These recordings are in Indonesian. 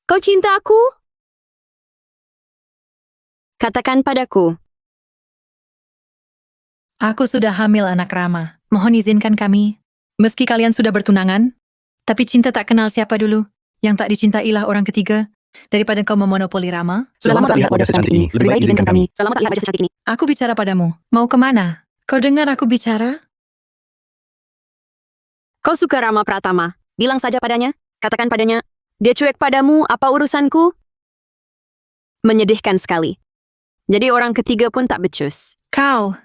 Kau cinta aku? Katakan padaku. Aku sudah hamil, anak Rama. Mohon izinkan kami. Meski kalian sudah bertunangan, tapi cinta tak kenal siapa dulu. Yang tak dicintailah orang ketiga. Daripada kau memonopoli Rama. Sudah lama tak lihat wajah secantik ini. Lebih baik izinkan kami. Sudah lama tak lihat wajah secantik ini. Aku bicara padamu. Mau kemana? Kau dengar aku bicara? Kau suka Rama Pratama. Bilang saja padanya. Katakan padanya. Dia cuek padamu, apa urusanku? Menyedihkan sekali. Jadi orang ketiga pun tak becus. Kau.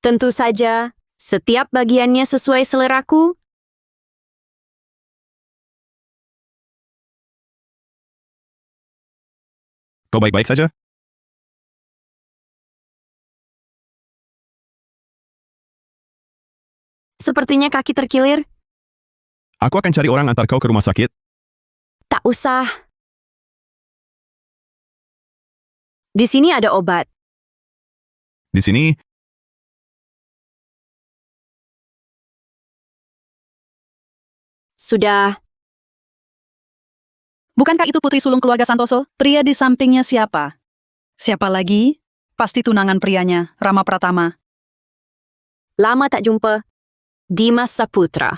Tentu saja, setiap bagiannya sesuai seleraku. Kau baik-baik saja? Sepertinya kaki terkilir. Aku akan cari orang antar kau ke rumah sakit. Tak usah. Di sini ada obat. Di sini, Sudah. Bukankah itu putri sulung keluarga Santoso? Pria di sampingnya siapa? Siapa lagi? Pasti tunangan prianya, Rama Pratama. Lama tak jumpa. Dimas Saputra.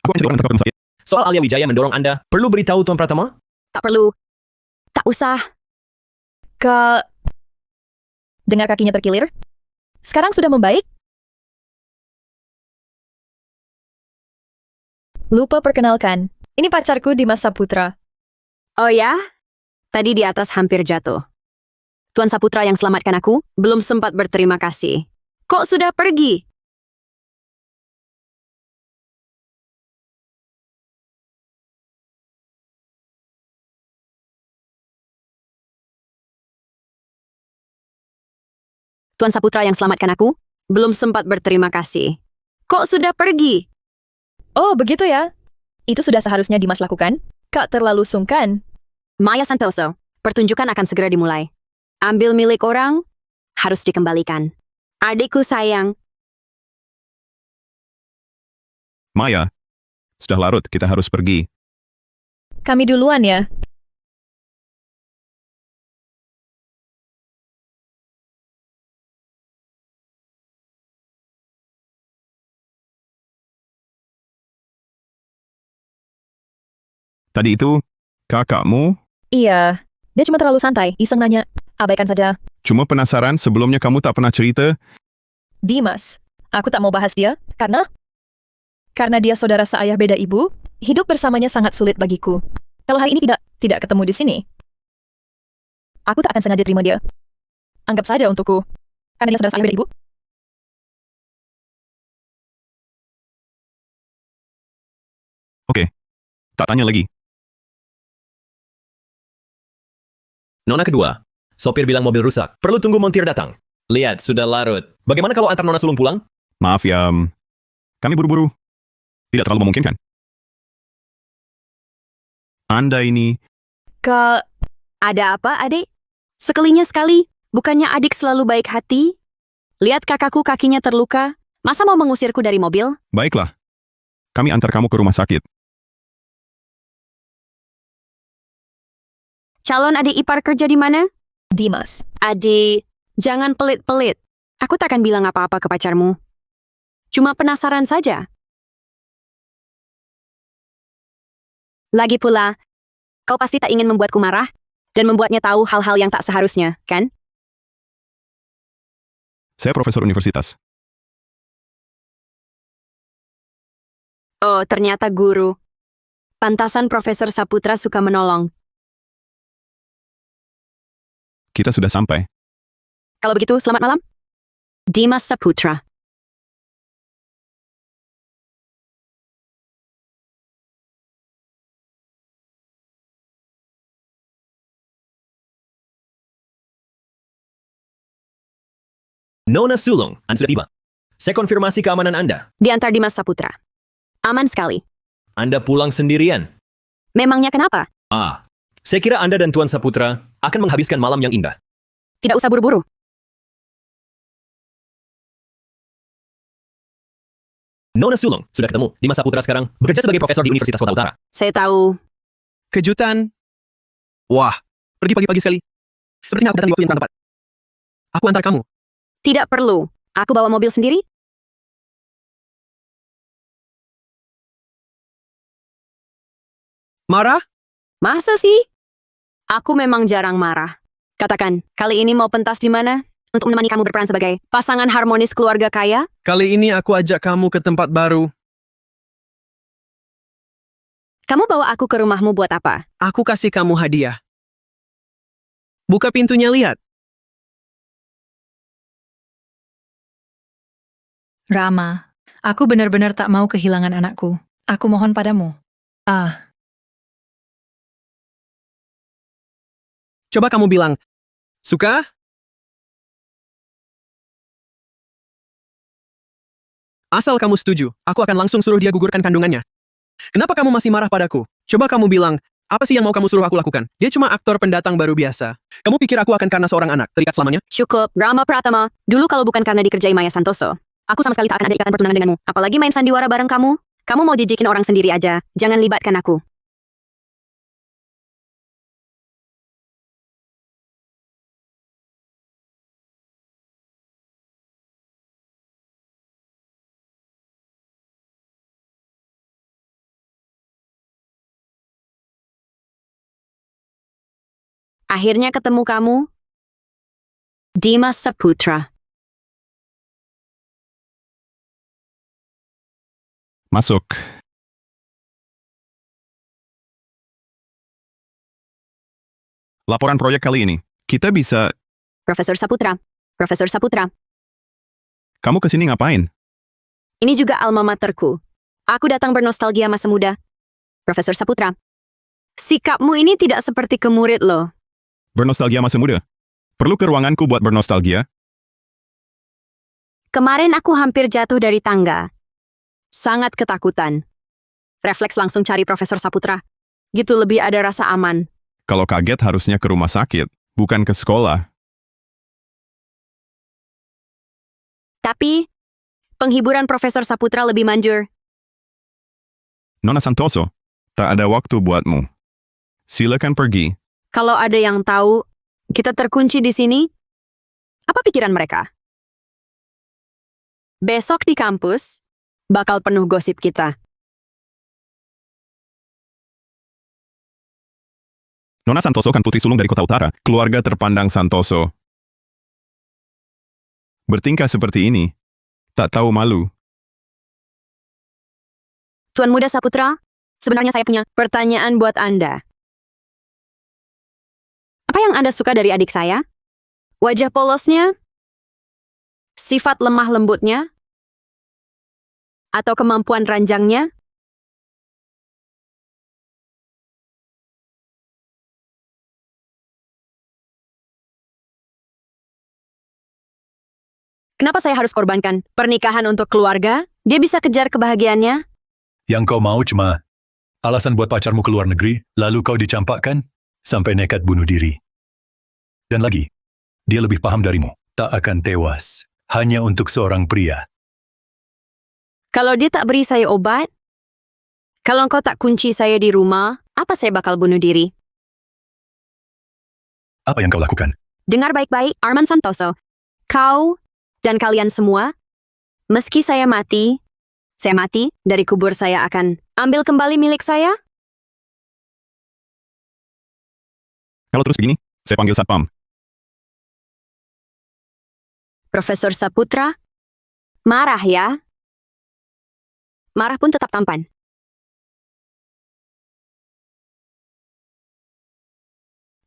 aku akan cari orang antar kau ke rumah sakit. Soal Alia Wijaya mendorong Anda, perlu beritahu Tuan Pratama? Tak perlu. Tak usah. Dengar kakinya terkilir? Sekarang sudah membaik? Lupa perkenalkan. Ini pacarku Dimas Saputra. Oh ya? Tadi di atas hampir jatuh. Tuan Saputra yang selamatkan aku belum sempat berterima kasih. Kok sudah pergi? Tuan Saputra yang selamatkan aku belum sempat berterima kasih. Kok sudah pergi? Oh, begitu ya? Itu sudah seharusnya Dimas lakukan. Kak terlalu sungkan. Maya Santoso, pertunjukan akan segera dimulai. Ambil milik orang, harus dikembalikan. Adikku sayang, Maya, sudah larut, kita harus pergi. Kami duluan ya. Tadi itu, kakakmu, Iya, dia cuma terlalu santai, iseng nanya. Abaikan saja. cuma penasaran sebelumnya kamu tak pernah cerita. Dimas, aku tak mau bahas dia, karena dia saudara seayah beda ibu, hidup bersamanya sangat sulit bagiku. Kalau hari ini tidak ketemu di sini, aku tak akan sengaja terima dia. Anggap saja untukku, karena dia saudara seayah beda ibu. Oke, tak tanya lagi. Nona kedua, sopir bilang mobil rusak. Perlu tunggu montir datang. Lihat, sudah larut. Bagaimana kalau antar Nona sulung pulang? Maaf ya, kami buru-buru. Tidak terlalu memungkinkan. Anda ini, Kak, ada apa adik? Sekelinya sekali, bukannya adik selalu baik hati? Lihat kakakku kakinya terluka, masa mau mengusirku dari mobil? baiklah. Kami antar kamu ke rumah sakit. Calon adik ipar kerja di mana? Dimas, Adik, jangan pelit-pelit. Aku tak akan bilang apa-apa ke pacarmu. Cuma penasaran saja. Lagi pula, kau pasti tak ingin membuatku marah dan membuatnya tahu hal-hal yang tak seharusnya, kan? Saya profesor universitas. Oh, ternyata guru. Pantasan Profesor Saputra suka menolong. Kita sudah sampai. Kalau begitu, selamat malam. Dimas Saputra. Nona Sulung, Anda sudah tiba. Saya konfirmasi keamanan Anda. Diantar Dimas Saputra. Aman sekali. Anda pulang sendirian. Memangnya kenapa? Saya kira Anda dan Tuan Saputra akan menghabiskan malam yang indah. Tidak usah buru-buru. Nona Sulung, sudah ketemu. Dimas Saputra sekarang bekerja sebagai profesor di Universitas Kota Utara. Saya tahu. Kejutan. Wah, pergi pagi-pagi sekali. Sepertinya aku datang di waktu yang kurang tepat. Aku antar kamu. Tidak perlu. Aku bawa mobil sendiri. Marah? Masa sih? Aku memang jarang marah. Katakan, kali ini mau pentas di mana? Untuk menemani kamu berperan sebagai pasangan harmonis keluarga kaya? Kali ini aku ajak kamu ke tempat baru. Kamu bawa aku ke rumahmu buat apa? Aku kasih kamu hadiah. Buka pintunya, lihat. Rama, aku benar-benar tak mau kehilangan anakku. Aku mohon padamu. Coba kamu bilang, suka? Asal kamu setuju, aku akan langsung suruh dia gugurkan kandungannya. Kenapa kamu masih marah padaku? Coba kamu bilang, apa sih yang mau kamu suruh aku lakukan? Dia cuma aktor pendatang baru biasa. Kamu pikir aku akan karena seorang anak, terikat selamanya? Cukup, Rama Pratama. Dulu kalau bukan karena dikerjai Maya Santoso, aku sama sekali tak akan ada ikatan pertunangan denganmu. Apalagi main sandiwara bareng kamu. Kamu mau jijikin orang sendiri aja. Jangan libatkan aku. Akhirnya ketemu kamu, Dimas Saputra. Masuk. Laporan proyek kali ini. Kita bisa... Profesor Saputra. Profesor Saputra. Kamu kesini ngapain? Ini juga alma materku. Aku datang bernostalgia masa muda. Profesor Saputra. Sikapmu ini tidak seperti ke murid loh. Bernostalgia masa muda. Perlu ke ruanganku buat bernostalgia? Kemarin aku hampir jatuh dari tangga. Sangat ketakutan. Refleks langsung cari Profesor Saputra. Gitu lebih ada rasa aman. Kalau kaget harusnya ke rumah sakit, bukan ke sekolah. Tapi, penghiburan Profesor Saputra lebih manjur. Nona Santoso, tak ada waktu buatmu. Silakan pergi. Kalau ada yang tahu, kita terkunci di sini, apa pikiran mereka? Besok di kampus, bakal penuh gosip kita. Nona Santoso kan putri sulung dari Kota Utara, keluarga terpandang Santoso. Bertingkah seperti ini, tak tahu malu. Tuan Muda Saputra, sebenarnya saya punya pertanyaan buat Anda. Apa yang Anda suka dari adik saya? Wajah polosnya? Sifat lemah lembutnya? Atau kemampuan ranjangnya? Kenapa saya harus korbankan pernikahan untuk keluarga? Dia bisa kejar kebahagiaannya? Yang kau mau cuma alasan buat pacarmu ke luar negeri, lalu kau dicampakkan sampai nekat bunuh diri. Dan lagi, dia lebih paham darimu. Tak akan tewas hanya untuk seorang pria. Kalau dia tak beri saya obat, kalau engkau tak kunci saya di rumah, apa saya bakal bunuh diri? Apa yang kau lakukan? Dengar baik-baik, Arman Santoso. Kau dan kalian semua, meski saya mati, dari kubur saya akan ambil kembali milik saya? Kalau terus begini, saya panggil Satpam. Profesor Saputra, marah ya? Marah pun tetap tampan.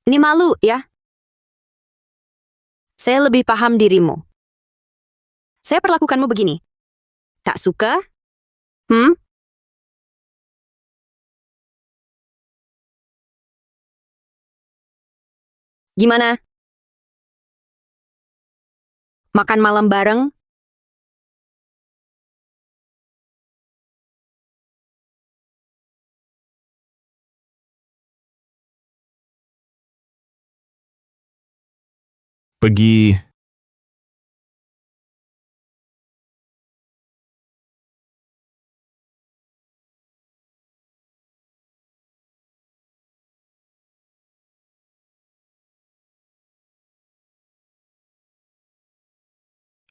Ini malu ya? Saya lebih paham dirimu. Saya perlakukanmu begini. Tak suka? Gimana? Makan malam bareng? Pergi.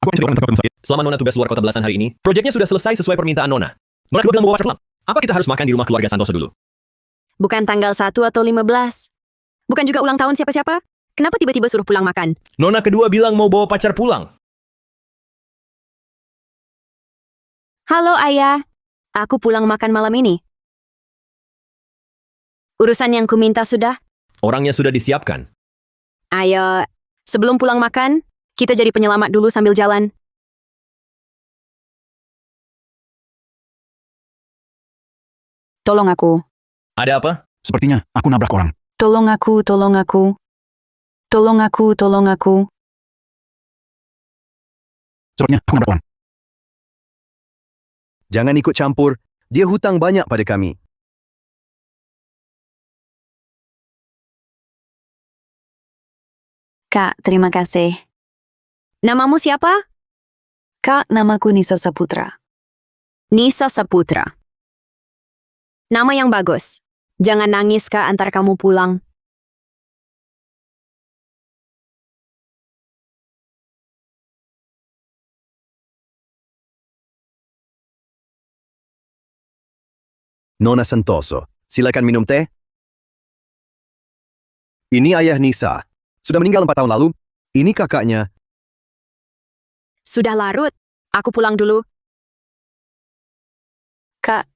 Aku akan cari orang tempat sakit. Selama Nona tugas luar kota belasan hari ini, proyeknya sudah selesai sesuai permintaan Nona. Nona kedua bilang mau bawa pacar pulang. Apa kita harus makan di rumah keluarga Santoso dulu? Bukan tanggal 1 atau 15. Bukan juga ulang tahun siapa-siapa. Kenapa tiba-tiba suruh pulang makan? Nona kedua bilang mau bawa pacar pulang. Halo ayah, aku pulang makan malam ini. Urusan yang kuminta sudah? Orangnya sudah disiapkan. Ayo, sebelum pulang makan, kita jadi penyelamat dulu sambil jalan. Tolong aku. Ada apa? Sepertinya aku nabrak orang. Tolong aku, tolong aku. Tolong aku, tolong aku. Sepertinya aku nabrak orang. Jangan ikut campur. Dia hutang banyak pada kami. Kak, terima kasih. Namamu siapa? Kak, namaku Nisa Saputra. Nisa Saputra. Nama yang bagus. Jangan nangis, Kak, antar kamu pulang. Nona Santoso, silakan minum teh. Ini ayah Nisa. Sudah meninggal 4 tahun lalu. Ini kakaknya. Sudah larut. Aku pulang dulu. Kak,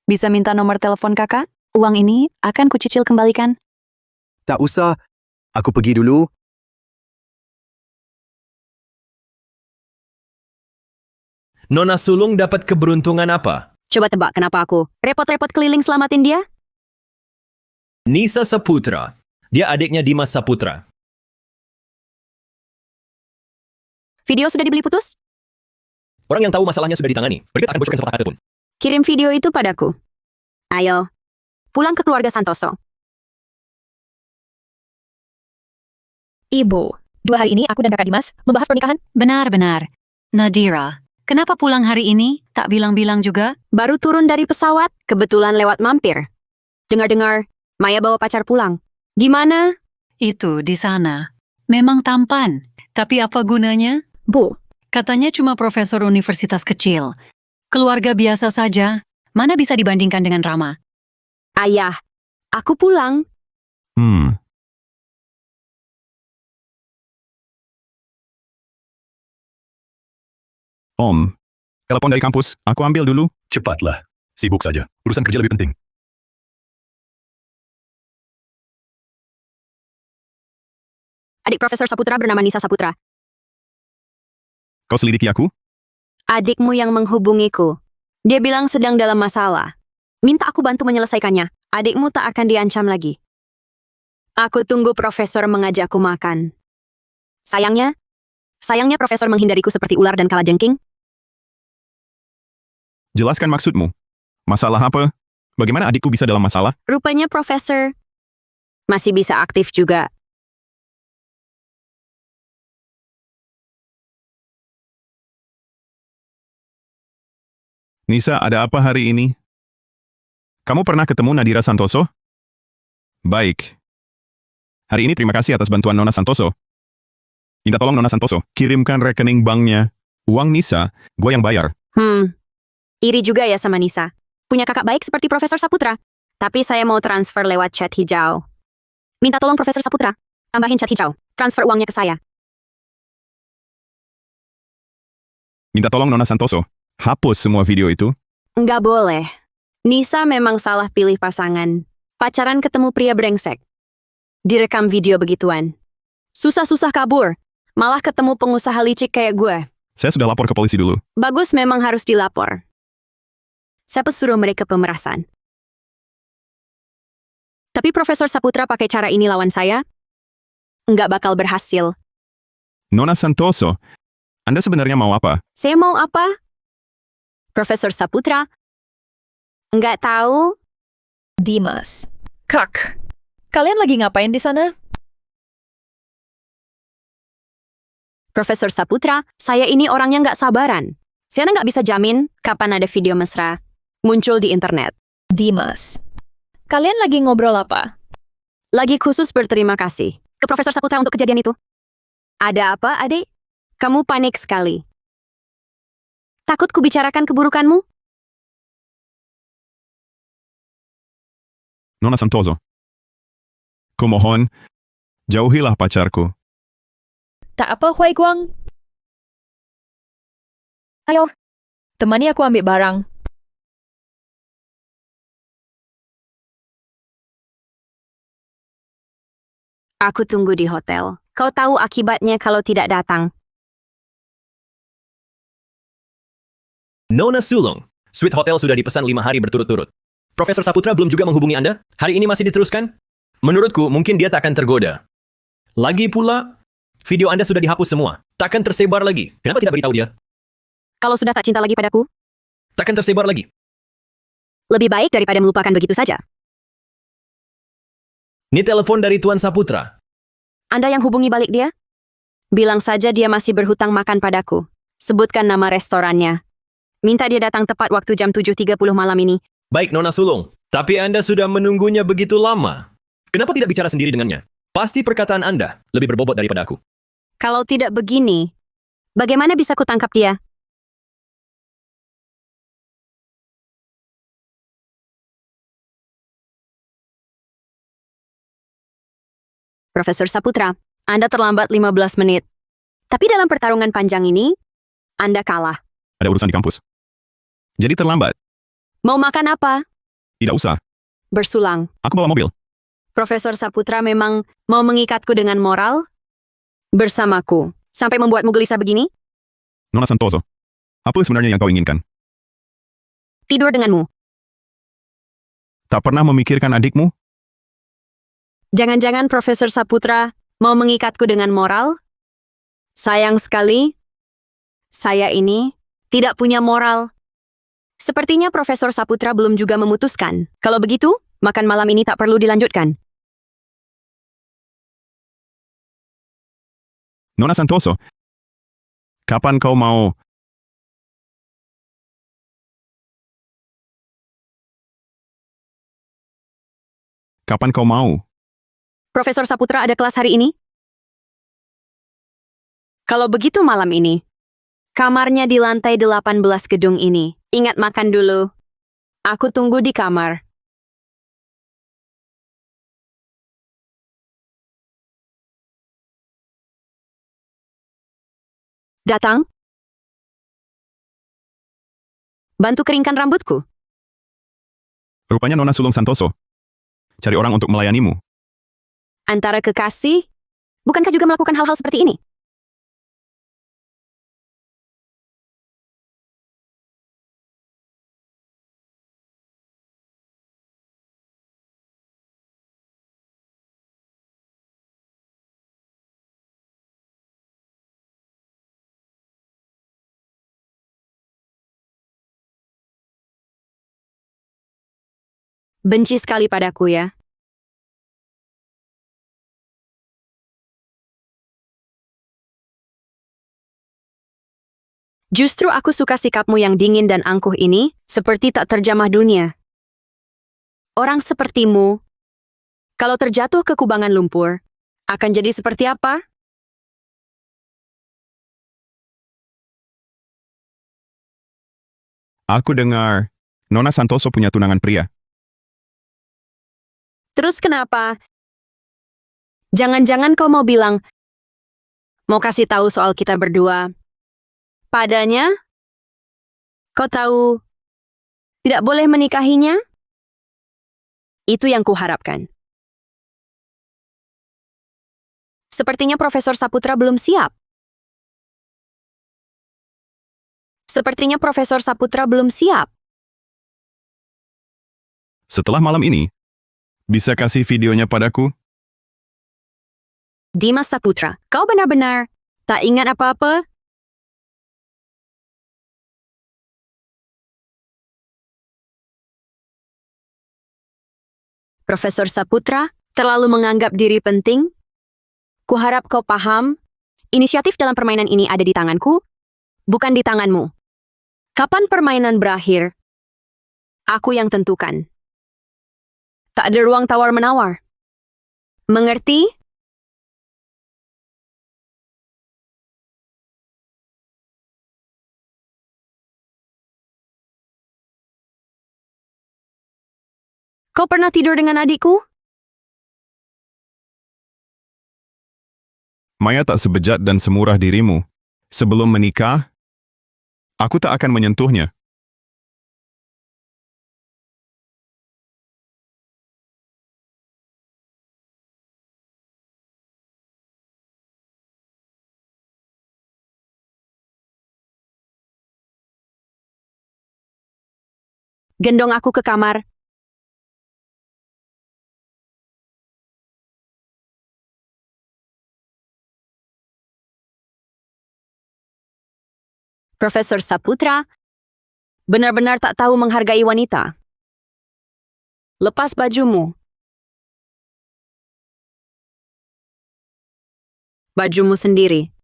bisa minta nomor telepon kakak? Uang ini akan kucicil kembalikan. Tak usah. Aku pergi dulu. Nona sulung dapat keberuntungan apa? Coba tebak kenapa aku repot-repot keliling selamatin dia? Nisa Saputra. Dia adiknya Dimas Saputra. Video sudah dibeli putus? Orang yang tahu masalahnya sudah ditangani. Pergi tak akan bocorkan sepatah kata pun. Kirim video itu padaku. Ayo, pulang ke keluarga Santoso. Ibu, 2 hari ini aku dan kakak Dimas membahas pernikahan. Benar-benar. Nadira, kenapa pulang hari ini? Tak bilang-bilang juga? Baru turun dari pesawat, kebetulan lewat mampir. Dengar-dengar, Maya bawa pacar pulang. Di mana? Itu, di sana. Memang tampan. Tapi apa gunanya? Bu, Katanya cuma profesor universitas kecil. Keluarga biasa saja. Mana bisa dibandingkan dengan Rama? Ayah, aku pulang. Om, telepon dari kampus. Aku ambil dulu. Cepatlah. Sibuk saja. Urusan kerja lebih penting. Adik Profesor Saputra bernama Nisa Saputra. Kau selidiki aku? Adikmu yang menghubungiku. Dia bilang sedang dalam masalah. Minta aku bantu menyelesaikannya. Adikmu tak akan diancam lagi. Aku tunggu Profesor mengajakku makan. Sayangnya Profesor menghindariku seperti ular dan kalajengking. Jelaskan maksudmu. Masalah apa? Bagaimana adikku bisa dalam masalah? Rupanya Profesor masih bisa aktif juga. Nisa, ada apa hari ini? Kamu pernah ketemu Nadira Santoso? Baik. Hari ini terima kasih atas bantuan Nona Santoso. Minta tolong Nona Santoso, kirimkan rekening banknya. Uang Nisa, gue yang bayar. Iri juga ya sama Nisa. Punya kakak baik seperti Profesor Saputra. Tapi saya mau transfer lewat chat hijau. Minta tolong Profesor Saputra, tambahin chat hijau. Transfer uangnya ke saya. Minta tolong Nona Santoso, hapus semua video itu. Nggak boleh. Nisa memang salah pilih pasangan. Pacaran ketemu pria brengsek. Direkam video begituan. Susah-susah kabur. Malah ketemu pengusaha licik kayak gue. Saya sudah lapor ke polisi dulu. Bagus, memang harus dilapor. Siapa suruh mereka pemerasan? Tapi Profesor Saputra pakai cara ini lawan saya? Nggak bakal berhasil. Nona Santoso, Anda sebenarnya mau apa? Saya mau apa? Profesor Saputra? Enggak tahu. Dimas. Kak. Kalian lagi ngapain di sana? Profesor Saputra, saya ini orangnya nggak sabaran. Saya nggak bisa jamin kapan ada video mesra muncul di internet. Dimas. Kalian lagi ngobrol apa? Lagi khusus berterima kasih ke Profesor Saputra untuk kejadian itu. Ada apa, adik? Kamu panik sekali. Takut kubicarakan keburukanmu? Nona Santoso. Kumohon, jauhilah pacarku. Tak apa, Huai Guang. Ayo, temani aku ambil barang. Aku tunggu di hotel. Kau tahu akibatnya kalau tidak datang. Nona Sulung, suite hotel sudah dipesan 5 hari berturut-turut. Profesor Saputra belum juga menghubungi Anda? Hari ini masih diteruskan? Menurutku, mungkin dia tak akan tergoda. Lagi pula, video Anda sudah dihapus semua. Takkan tersebar lagi. Kenapa tidak beritahu dia? Kalau sudah tak cinta lagi padaku, Takkan tersebar lagi. lebih baik daripada melupakan begitu saja. Ini telepon dari Tuan Saputra. Anda yang hubungi balik dia? Bilang saja dia masih berhutang makan padaku. Sebutkan nama restorannya. Minta dia datang tepat waktu jam 7.30 malam ini. Baik, Nona Sulung. Tapi Anda sudah menunggunya begitu lama. Kenapa tidak bicara sendiri dengannya? Pasti perkataan Anda lebih berbobot daripada aku. Kalau tidak begini, bagaimana bisa kutangkap dia? Profesor Saputra, Anda terlambat 15 menit. Tapi dalam pertarungan panjang ini, Anda kalah. Ada urusan di kampus. Jadi terlambat. Mau makan apa? Tidak usah. Bersulang. Aku bawa mobil. Profesor Saputra memang mau mengikatku dengan moral? Bersamaku. Sampai membuatmu gelisah begini? Nona Santoso. Apa sebenarnya yang kau inginkan? Tidur denganmu. Tak pernah memikirkan adikmu? Jangan-jangan Profesor Saputra mau mengikatku dengan moral? Sayang sekali, saya ini tidak punya moral. Sepertinya Profesor Saputra belum juga memutuskan. Kalau begitu, makan malam ini tak perlu dilanjutkan. Nona Santoso. Kapan kau mau... Kapan kau mau? Profesor Saputra ada kelas hari ini? Kalau begitu malam ini, kamarnya di lantai 18 gedung ini. Ingat makan dulu. Aku tunggu di kamar. Datang. Bantu keringkan rambutku. Rupanya Nona Sulung Santoso. Cari orang untuk melayanimu. Antara kekasih, bukankah juga melakukan hal-hal seperti ini? Benci sekali padaku ya. Justru aku suka sikapmu yang dingin dan angkuh ini, seperti tak terjamah dunia. Orang sepertimu, kalau terjatuh ke kubangan lumpur, akan jadi seperti apa? Aku dengar Nona Santoso punya tunangan pria. Terus kenapa? Jangan-jangan kau mau bilang, mau kasih tahu soal kita berdua. Padanya, kau tahu, tidak boleh menikahinya? Itu yang kuharapkan. Sepertinya Profesor Saputra belum siap. Sepertinya Profesor Saputra belum siap. Setelah malam ini, bisa kasih videonya padaku? Dimas Saputra, kau benar-benar tak ingat apa-apa? Profesor Saputra terlalu menganggap diri penting? Kuharap kau paham, inisiatif dalam permainan ini ada di tanganku, bukan di tanganmu. Kapan permainan berakhir? Aku yang tentukan. Tak ada ruang tawar-menawar. Mengerti? Kau pernah tidur dengan adikku? Maya tak sebejat dan semurah dirimu. Sebelum menikah, aku tak akan menyentuhnya. Gendong aku ke kamar. Profesor Saputra benar-benar tak tahu menghargai wanita. Lepas bajumu. Bajumu sendiri.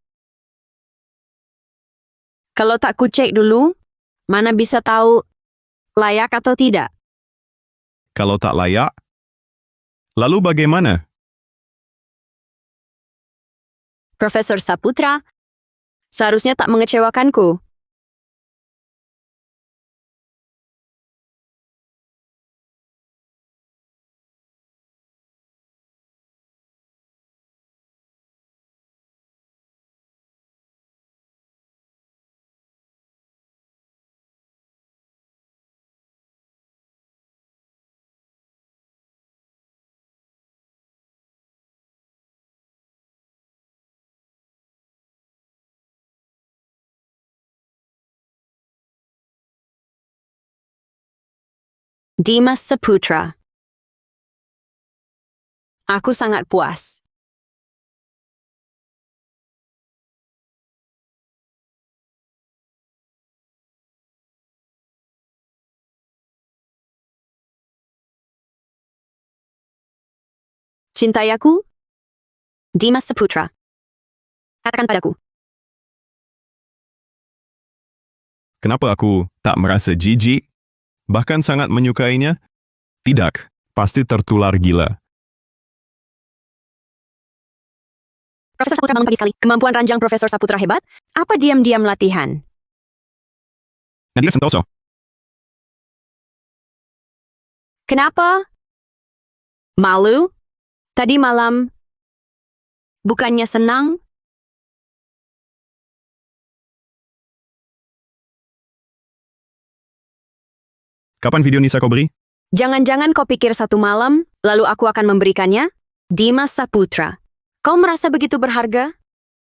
Kalau tak kucek dulu, mana bisa tahu layak atau tidak? Kalau tak layak, lalu bagaimana? Profesor Saputra seharusnya tak mengecewakanku. Dimas Saputra. Aku sangat puas. Cintai aku? Dimas Saputra. Katakan padaku. Kenapa aku tak merasa jijik? Bahkan sangat menyukainya? Tidak, pasti tertular gila. Profesor Saputra bangun pagi sekali. Kemampuan ranjang Profesor Saputra hebat? Apa diam-diam latihan? Nadira Santoso, Kenapa? Malu? Tadi malam, bukannya senang? kapan video Nisa kau beri? Jangan-jangan kau pikir satu malam, lalu aku akan memberikannya? Dimas Saputra. Kau merasa begitu berharga?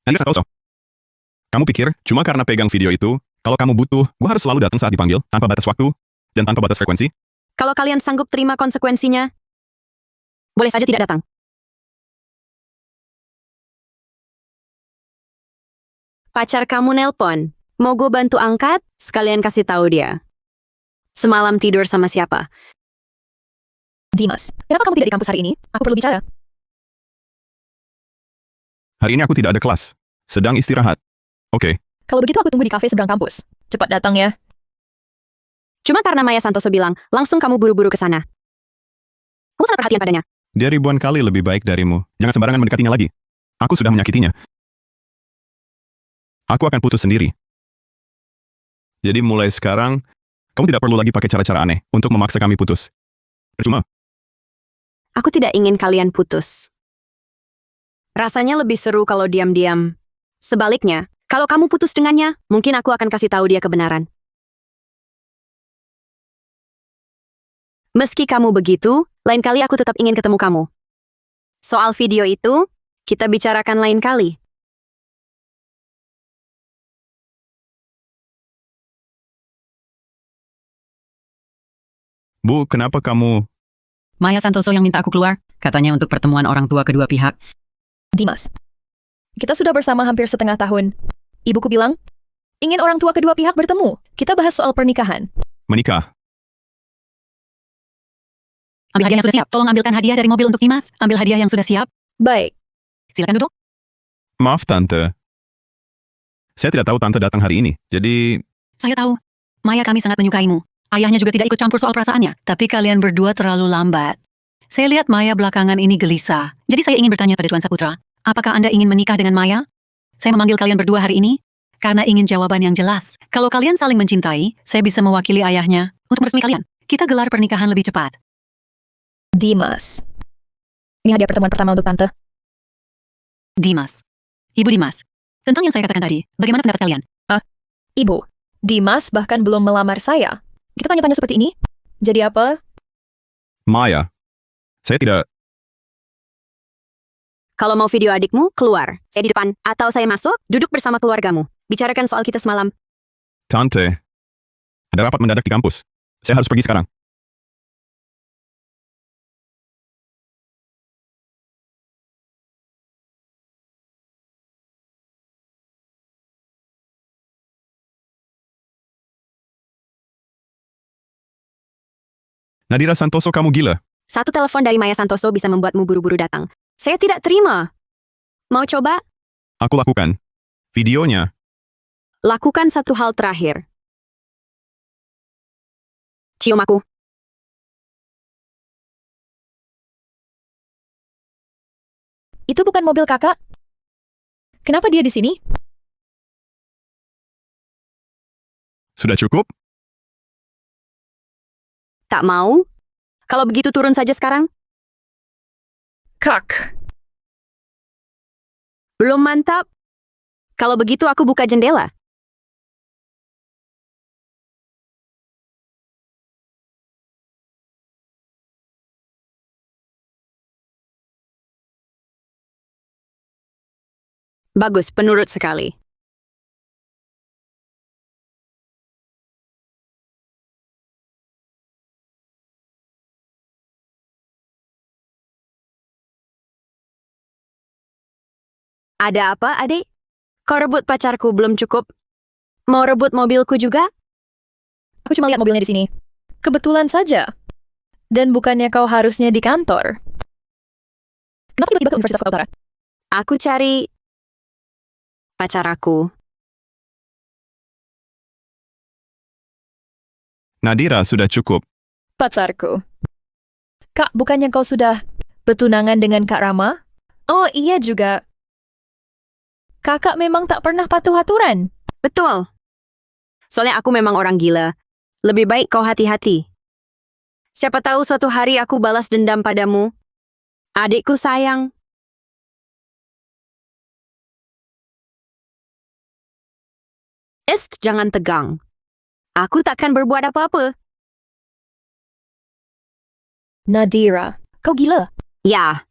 Nadira Santoso, kamu pikir cuma karena pegang video itu, kalau kamu butuh, gua harus selalu datang saat dipanggil, tanpa batas waktu, dan tanpa batas frekuensi? Kalau kalian sanggup terima konsekuensinya, boleh saja tidak datang. Pacar kamu nelpon. Mau gue bantu angkat? Sekalian kasih tahu dia. Semalam tidur sama siapa? Dimas, kenapa kamu tidak di kampus hari ini? Aku perlu bicara. Hari ini aku tidak ada kelas. Sedang istirahat. Oke. Kalau begitu aku tunggu di kafe seberang kampus. Cepat datang ya. Cuma karena Maya Santoso bilang, langsung kamu buru-buru ke sana. Kamu sangat perhatian padanya. Dia ribuan kali lebih baik darimu. Jangan sembarangan mendekatinya lagi. Aku sudah menyakitinya. Aku akan putus sendiri. Jadi mulai sekarang, kamu tidak perlu lagi pakai cara-cara aneh untuk memaksa kami putus. Percuma. Aku tidak ingin kalian putus. Rasanya lebih seru kalau diam-diam. Sebaliknya, kalau kamu putus dengannya, mungkin aku akan kasih tahu dia kebenaran. Meski kamu begitu, lain kali aku tetap ingin ketemu kamu. Soal video itu, kita bicarakan lain kali. Bu, kenapa kamu... Maya Santoso yang minta aku keluar, katanya untuk pertemuan orang tua kedua pihak. Dimas, kita sudah bersama hampir setengah tahun. Ibuku bilang, ingin orang tua kedua pihak bertemu. Kita bahas soal pernikahan. menikah? Ambil hadiah yang sudah siap. Tolong ambilkan hadiah dari mobil untuk Dimas. Ambil hadiah yang sudah siap. Baik. Silakan duduk. Maaf, Tante. Saya tidak tahu Tante datang hari ini, jadi Saya tahu. Maya kami sangat menyukaimu. Ayahnya juga tidak ikut campur soal perasaannya. Tapi kalian berdua terlalu lambat. Saya lihat Maya belakangan ini gelisah. Jadi saya ingin bertanya pada Tuan Saputra. Apakah Anda ingin menikah dengan Maya? Saya memanggil kalian berdua hari ini karena ingin jawaban yang jelas. Kalau kalian saling mencintai, saya bisa mewakili ayahnya untuk meresmi kalian. Kita gelar pernikahan lebih cepat. Dimas. Ini hadiah pertemuan pertama untuk Tante. Dimas. Ibu Dimas. Tentang yang saya katakan tadi, bagaimana pendapat kalian? Ibu, Dimas bahkan belum melamar saya. Kita tanya-tanya seperti ini. Jadi apa? Maya. Saya tidak... Kalau mau video adikmu, keluar. Saya di depan. Atau saya masuk, duduk bersama keluargamu. Bicarakan soal kita semalam. Tante. Ada rapat mendadak di kampus. Saya harus pergi sekarang. Nadira Santoso, kamu gila. Satu telepon dari Maya Santoso bisa membuatmu buru-buru datang. Saya tidak terima. Mau coba? Aku lakukan. Videonya. Lakukan satu hal terakhir. Cium aku. Itu bukan mobil kakak. Kenapa dia di sini? Sudah cukup? Tak mau? Kalau begitu turun saja sekarang. Kak. Belum mantap? Kalau begitu aku buka jendela. Bagus, penurut sekali. Ada apa, adik? Kau rebut pacarku belum cukup? Mau rebut mobilku juga? Aku cuma lihat mobilnya di sini. Kebetulan saja. Dan bukannya kau harusnya di kantor. Kenapa tiba-tiba ke Universitas Kota Utara? Aku cari pacar aku. Nadira, sudah cukup. Pacarku. Kak, bukannya kau sudah bertunangan dengan Kak Rama? Oh iya juga. Kakak memang tak pernah patuh aturan. Betul. Soalnya aku memang orang gila. Lebih baik kau hati-hati. Siapa tahu suatu hari aku balas dendam padamu. Adikku sayang. Jangan tegang. Aku takkan berbuat apa-apa. Nadira, kau gila. Ya,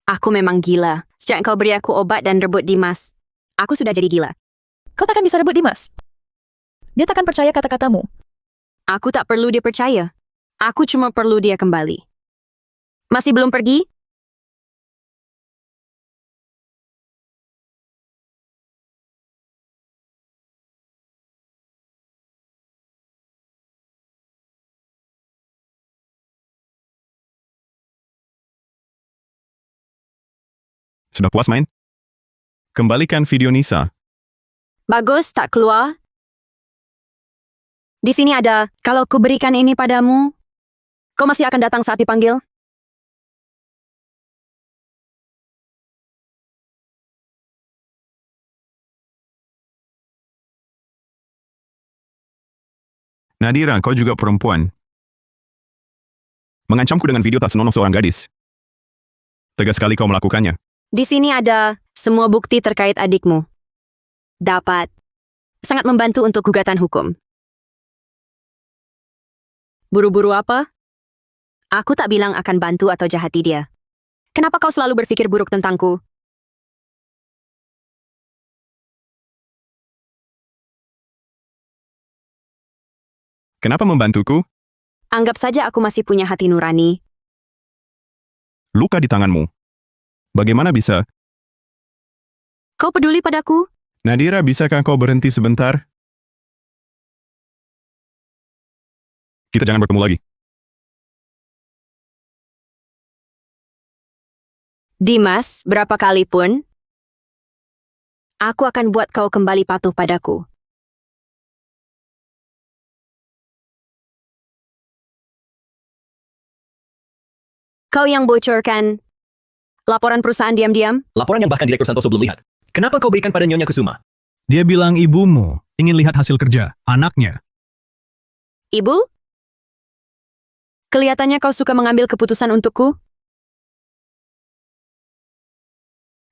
aku memang gila. Sejak kau beri aku obat dan rebut Dimas, aku sudah jadi gila. Kau takkan bisa rebut Dimas. Dia takkan percaya kata-katamu. Aku tak perlu dia percaya. Aku cuma perlu dia kembali. Masih belum pergi? Sudah puas main? Kembalikan video Nisa. Bagus, tak keluar. Di sini ada, kalau ku berikan ini padamu, kau masih akan datang saat dipanggil? Nadira, kau juga perempuan. Mengancamku dengan video tak senonoh seorang gadis. Tegas sekali kau melakukannya. Di sini ada semua bukti terkait adikmu. Dapat. Sangat membantu untuk gugatan hukum. Buru-buru apa? Aku tak bilang akan bantu atau jahati dia. Kenapa kau selalu berpikir buruk tentangku? Kenapa membantuku? Anggap saja aku masih punya hati nurani. Luka di tanganmu. Bagaimana bisa? Kau peduli padaku? Nadira, bisakah kau berhenti sebentar? Kita jangan bertemu lagi. Dimas, berapa kali pun, aku akan buat kau kembali patuh padaku. Kau yang bocorkan laporan perusahaan diam-diam? Laporan yang bahkan Direktur Santoso belum lihat. Kenapa kau berikan pada Nyonya Kusuma? Dia bilang ibumu ingin lihat hasil kerja anaknya. Ibu? Kelihatannya kau suka mengambil keputusan untukku.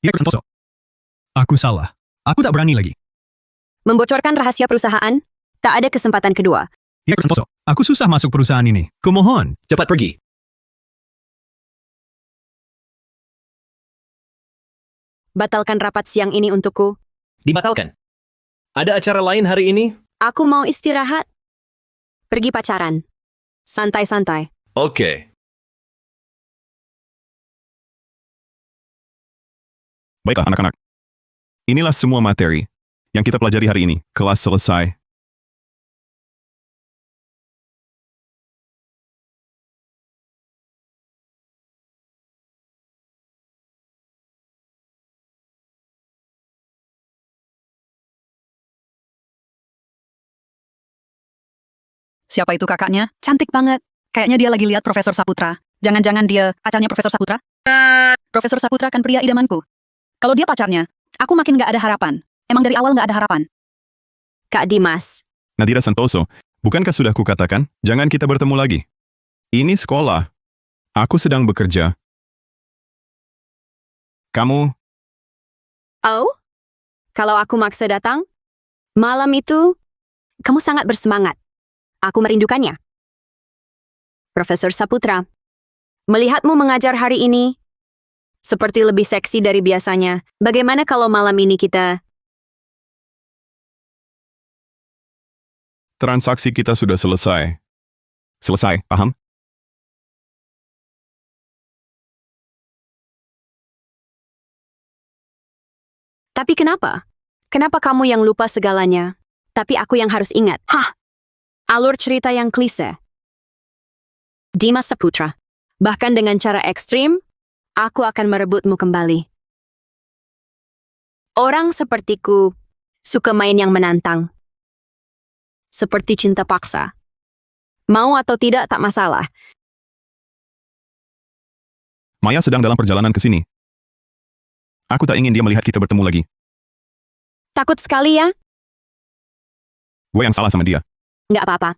Direktur Santoso. Aku salah. Aku tak berani lagi. Membocorkan rahasia perusahaan? Tak ada kesempatan kedua. Direktur Santoso. Aku susah masuk perusahaan ini. Kumohon. Cepat pergi. Batalkan rapat siang ini untukku. Dibatalkan. Ada acara lain hari ini? Aku mau istirahat. Pergi pacaran. Santai-santai. Oke. Baiklah anak-anak. Inilah semua materi yang kita pelajari hari ini. Kelas selesai. Siapa itu kakaknya? Cantik banget. Kayaknya dia lagi lihat Profesor Saputra. Jangan-jangan dia pacarnya Profesor Saputra? Profesor Saputra kan pria idamanku. Kalau dia pacarnya, aku makin gak ada harapan. Emang dari awal gak ada harapan. Kak Dimas, Nadira Santoso, bukankah sudah kukatakan, jangan kita bertemu lagi? Ini sekolah. Aku sedang bekerja. Kamu, oh? Kalau aku maksa datang, malam itu, kamu sangat bersemangat. Aku merindukannya. Profesor Saputra, melihatmu mengajar hari ini, seperti lebih seksi dari biasanya. Bagaimana kalau malam ini kita... transaksi kita sudah selesai. Selesai, paham? Tapi kenapa? Kenapa kamu yang lupa segalanya? Tapi aku yang harus ingat. Hah! Alur cerita yang klise. Dimas Saputra. Bahkan dengan cara ekstrim, aku akan merebutmu kembali. Orang sepertiku suka main yang menantang. Seperti cinta paksa. Mau atau tidak tak masalah. Maya sedang dalam perjalanan ke sini. Aku tak ingin dia melihat kita bertemu lagi. Takut sekali ya? Gue yang salah sama dia. Nggak apa-apa.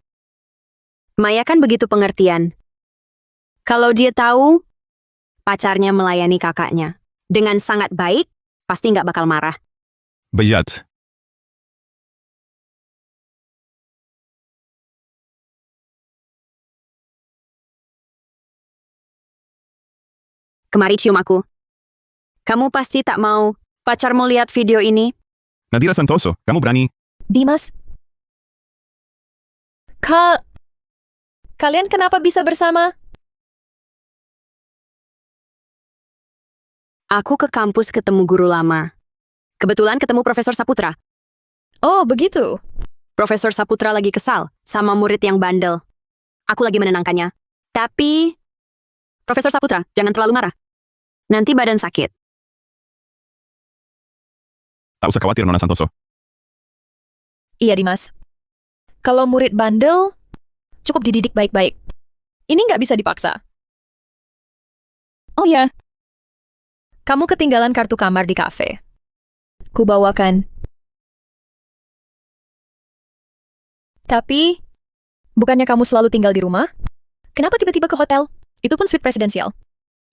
Maya kan begitu pengertian. Kalau dia tahu, pacarnya melayani kakaknya dengan sangat baik, pasti nggak bakal marah. Bejat. Kemari cium aku. Kamu pasti tak mau pacarmu lihat video ini? Nadira Santoso, kamu berani? Dimas. Kalian kenapa bisa bersama? Aku ke kampus ketemu guru lama. Kebetulan ketemu Profesor Saputra. Oh, begitu. Profesor Saputra lagi kesal sama murid yang bandel. Aku lagi menenangkannya. Tapi, Profesor Saputra, jangan terlalu marah. Nanti badan sakit. Tak usah khawatir, Nona Santoso. Iya, Dimas. Kalau murid bandel, cukup dididik baik-baik. Ini nggak bisa dipaksa. Oh ya, kamu ketinggalan kartu kamar di kafe. Kubawakan. Tapi, bukannya kamu selalu tinggal di rumah? Kenapa tiba-tiba ke hotel? Itu pun suite presidensial.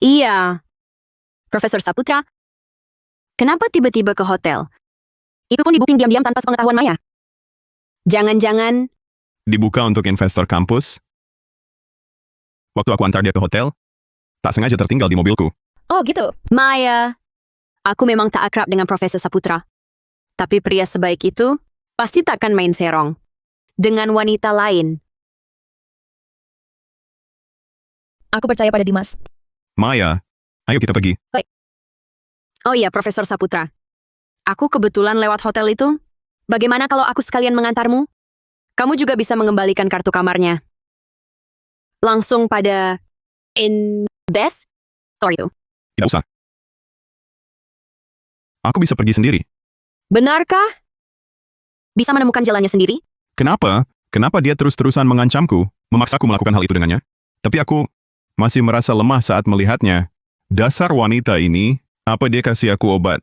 Iya. Profesor Saputra, kenapa tiba-tiba ke hotel? Itu pun di-booking diam-diam tanpa sepengetahuan Maya. Jangan-jangan, Dibuka untuk investor kampus. Waktu aku antar dia ke hotel, tak sengaja tertinggal di mobilku. Oh gitu. Maya, aku memang tak akrab dengan Profesor Saputra. Tapi pria sebaik itu pasti takkan main serong dengan wanita lain. Aku percaya pada Dimas. Maya, ayo kita pergi. Oh iya, Profesor Saputra. Aku kebetulan lewat hotel itu. Bagaimana kalau aku sekalian mengantarmu? Kamu juga bisa mengembalikan kartu kamarnya. Langsung pada invest? Or itu. Tidak usah. Aku bisa pergi sendiri. Benarkah? Bisa menemukan jalannya sendiri? Kenapa? Kenapa dia terus-terusan mengancamku, memaksaku melakukan hal itu dengannya? Tapi aku masih merasa lemah saat melihatnya. Dasar wanita ini, apa dia kasih aku obat?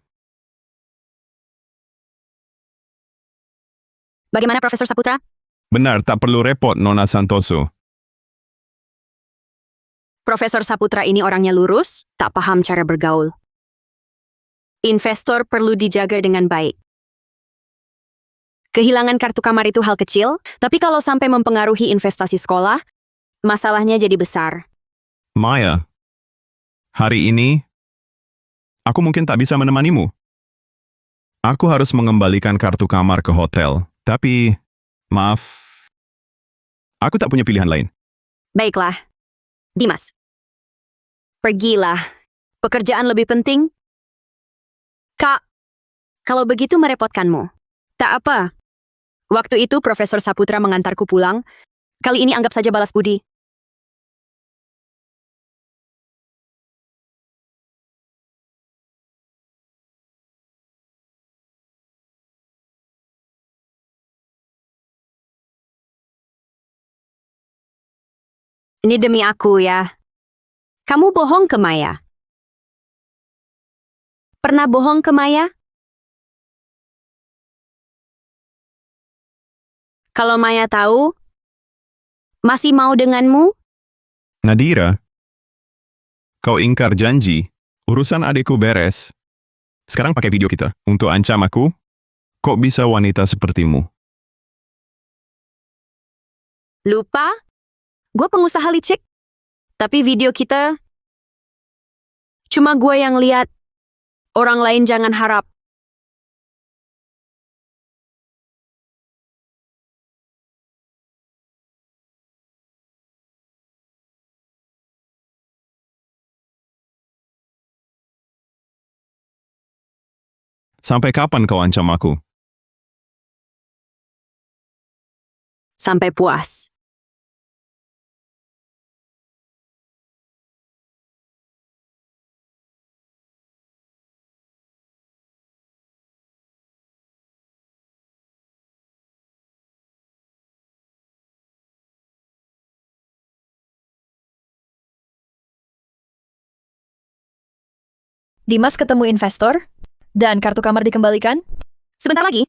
Bagaimana Profesor Saputra? Benar, tak perlu repot, Nona Santoso. Profesor Saputra ini orangnya lurus, tak paham cara bergaul. Investor perlu dijaga dengan baik. Kehilangan kartu kamar itu hal kecil, tapi kalau sampai mempengaruhi investasi sekolah, masalahnya jadi besar. Maya, hari ini, aku mungkin tak bisa menemanimu. Aku harus mengembalikan kartu kamar ke hotel, tapi, maaf, aku tak punya pilihan lain. Baiklah. Dimas. Pergilah. Pekerjaan lebih penting. Kak, kalau begitu merepotkanmu. Tak apa. Waktu itu Profesor Saputra mengantarku pulang. Kali ini anggap saja balas budi. Ini demi aku ya. Kamu bohong ke Maya. Pernah bohong ke Maya? Kalau Maya tahu, masih mau denganmu? Nadira, kau ingkar janji, urusan adikku beres. Sekarang pakai video kita untuk ancam aku. Kok bisa wanita sepertimu? Lupa? Gue pengusaha licik. Tapi video kita, cuma gue yang lihat. Orang lain jangan harap. Sampai kapan kau ancam aku? Sampai puas. Dimas ketemu investor, dan kartu kamar dikembalikan? Sebentar lagi,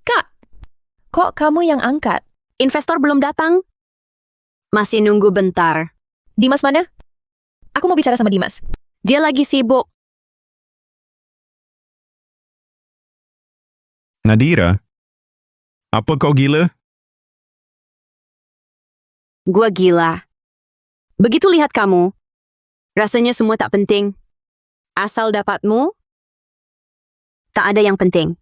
Kak, kok kamu yang angkat? investor belum datang. Masih nunggu bentar. Dimas mana? Aku mau bicara sama Dimas. Dia lagi sibuk. Nadira, apa kau gila? Gua gila. Begitu lihat kamu, rasanya semua tak penting. Asal dapatmu, tak ada yang penting.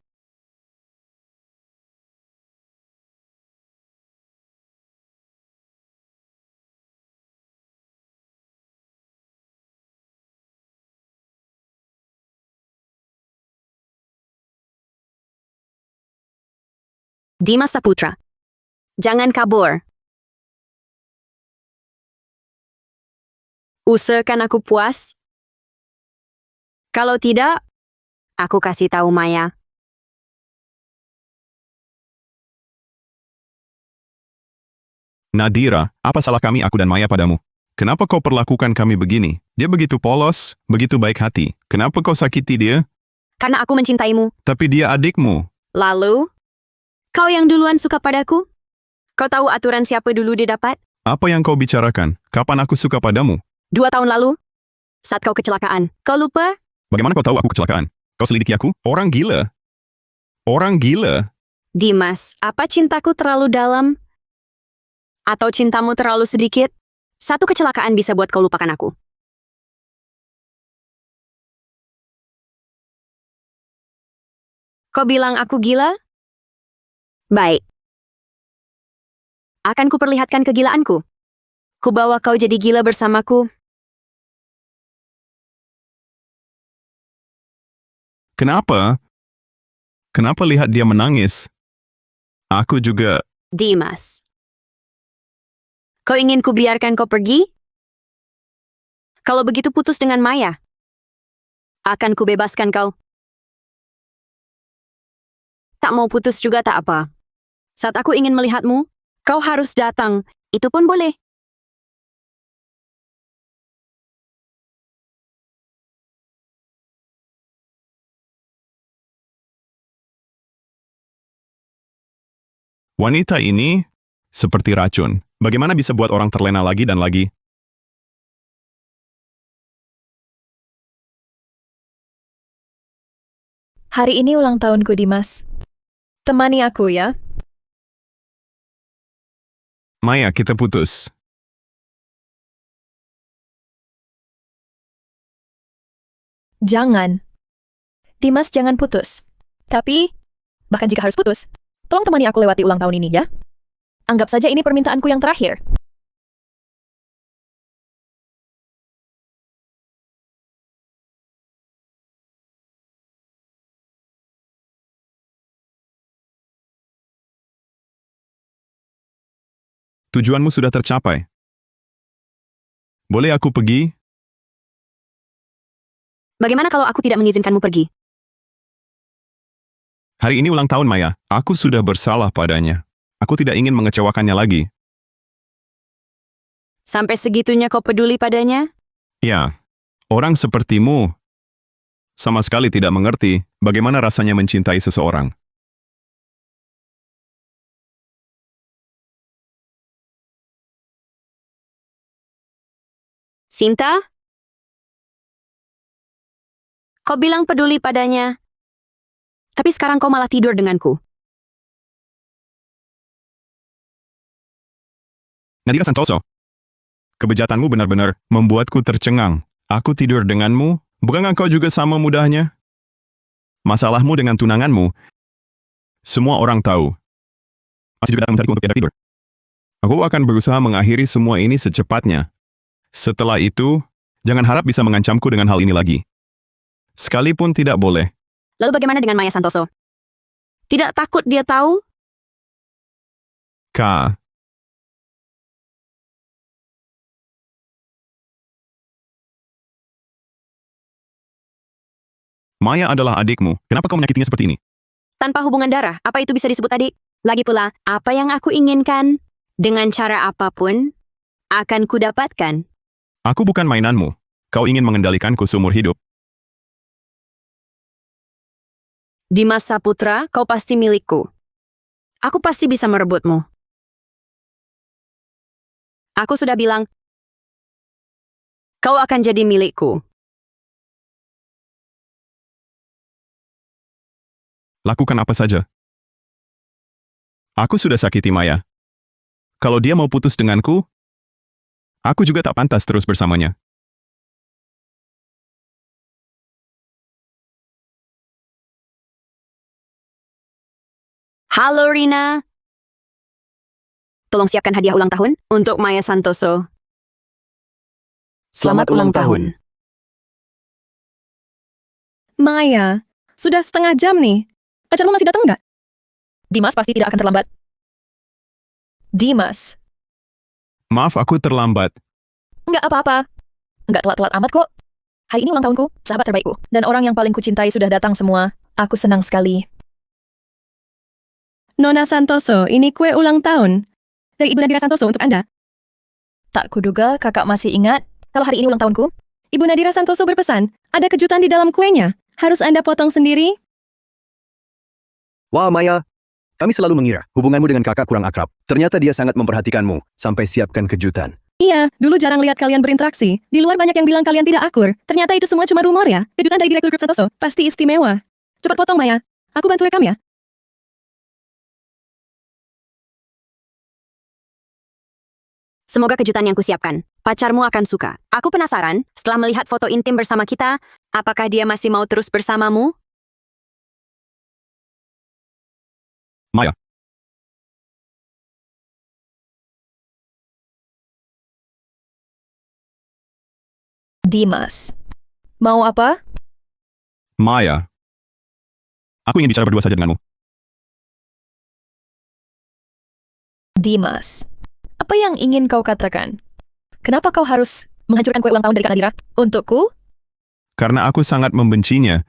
Dimas Saputra, jangan kabur. Usahakan aku puas. Kalau tidak, aku kasih tahu Maya. Nadira, apa salah aku dan Maya padamu? Kenapa kau perlakukan kami begini? Dia begitu polos, begitu baik hati. Kenapa kau sakiti dia? Karena aku mencintaimu. Tapi dia adikmu. Lalu, kau yang duluan suka padaku? Kau tahu aturan siapa dulu didapat? Apa yang kau bicarakan? Kapan aku suka padamu? 2 tahun lalu, saat kau kecelakaan. Kau lupa? Bagaimana kau tahu aku kecelakaan? Kau selidiki aku? Orang gila. Orang gila. Dimas, apa cintaku terlalu dalam? Atau cintamu terlalu sedikit? Satu kecelakaan bisa buat kau lupakan aku. Kau bilang aku gila? Baik. Akan kuperlihatkan kegilaanku. Kubawa kau jadi gila bersamaku. Kenapa? Kenapa lihat dia menangis? Aku juga... Dimas. Kau ingin kubiarkan kau pergi? Kalau begitu putus dengan Maya. Akan kubebaskan kau. tak mau putus juga tak apa. Saat aku ingin melihatmu, kau harus datang. Itu pun boleh. Wanita ini seperti racun. Bagaimana bisa buat orang terlena lagi dan lagi? Hari ini ulang tahunku, Dimas. Temani aku ya. Maya, kita putus. Jangan. Dimas, jangan putus. Tapi, bahkan jika harus putus, tolong temani aku lewati ulang tahun ini ya. Anggap saja ini permintaanku yang terakhir. Tujuanmu sudah tercapai. Boleh aku pergi? Bagaimana kalau aku tidak mengizinkanmu pergi? Hari ini ulang tahun Maya. Aku sudah bersalah padanya. Aku tidak ingin mengecewakannya lagi. Sampai segitunya kau peduli padanya? Ya, orang sepertimu sama sekali tidak mengerti bagaimana rasanya mencintai seseorang. Sinta? Kau bilang peduli padanya, tapi sekarang kau malah tidur denganku. Nadira Santoso, kebejatanmu benar-benar membuatku tercengang. Aku tidur denganmu, bukankah kau juga sama mudahnya? Masalahmu dengan tunanganmu, semua orang tahu. Masih juga datang mencariku untuk tiada tidur. Aku akan berusaha mengakhiri semua ini secepatnya. Setelah itu, jangan harap bisa mengancamku dengan hal ini lagi. Sekalipun tidak boleh. Lalu bagaimana dengan Maya Santoso? Tidak takut dia tahu? Kak, Maya adalah adikmu. Kenapa kau menyakitinya seperti ini? Tanpa hubungan darah, apa itu bisa disebut adik? Lagi pula, apa yang aku inginkan, dengan cara apapun, akan kudapatkan. Aku bukan mainanmu. Kau ingin mengendalikanku seumur hidup. Dimas Saputra, kau pasti milikku. Aku pasti bisa merebutmu. Aku sudah bilang, kau akan jadi milikku. Lakukan apa saja. Aku sudah sakiti Maya. Kalau dia mau putus denganku, aku juga tak pantas terus bersamanya. Halo Rina. Tolong siapkan hadiah ulang tahun untuk Maya Santoso. Selamat ulang tahun. Maya, sudah setengah jam nih. Pacarmu masih datang nggak? Dimas pasti tidak akan terlambat. Dimas, Maaf aku terlambat. nggak apa-apa. Nggak telat-telat amat kok. Hari ini ulang tahunku, sahabat terbaikku. Dan orang yang paling kucintai sudah datang semua. Aku senang sekali. Nona Santoso, ini kue ulang tahun. Dari Ibu Nadira Santoso untuk Anda. Tak kuduga kakak masih ingat kalau hari ini ulang tahunku. Ibu Nadira Santoso berpesan, ada kejutan di dalam kuenya. Harus Anda potong sendiri? Wah, Maya. Kami selalu mengira hubunganmu dengan kakak kurang akrab. Ternyata dia sangat memperhatikanmu. Sampai siapkan kejutan. Iya, dulu jarang lihat kalian berinteraksi. Di luar banyak yang bilang kalian tidak akur. Ternyata itu semua cuma rumor ya. Kejutan dari Direktur Grup Santoso. Pasti istimewa. Cepat potong, Maya. Aku bantu rekam ya. Semoga kejutan yang kusiapkan, pacarmu akan suka. Aku penasaran, setelah melihat foto intim bersama kita, apakah dia masih mau terus bersamamu? Maya, Dimas, mau apa? Maya. Aku ingin bicara berdua saja denganmu. Dimas, apa yang ingin kau katakan? Kenapa kau harus menghancurkan kue ulang tahun dari Kak Nadira? Untukku? Karena aku sangat membencinya.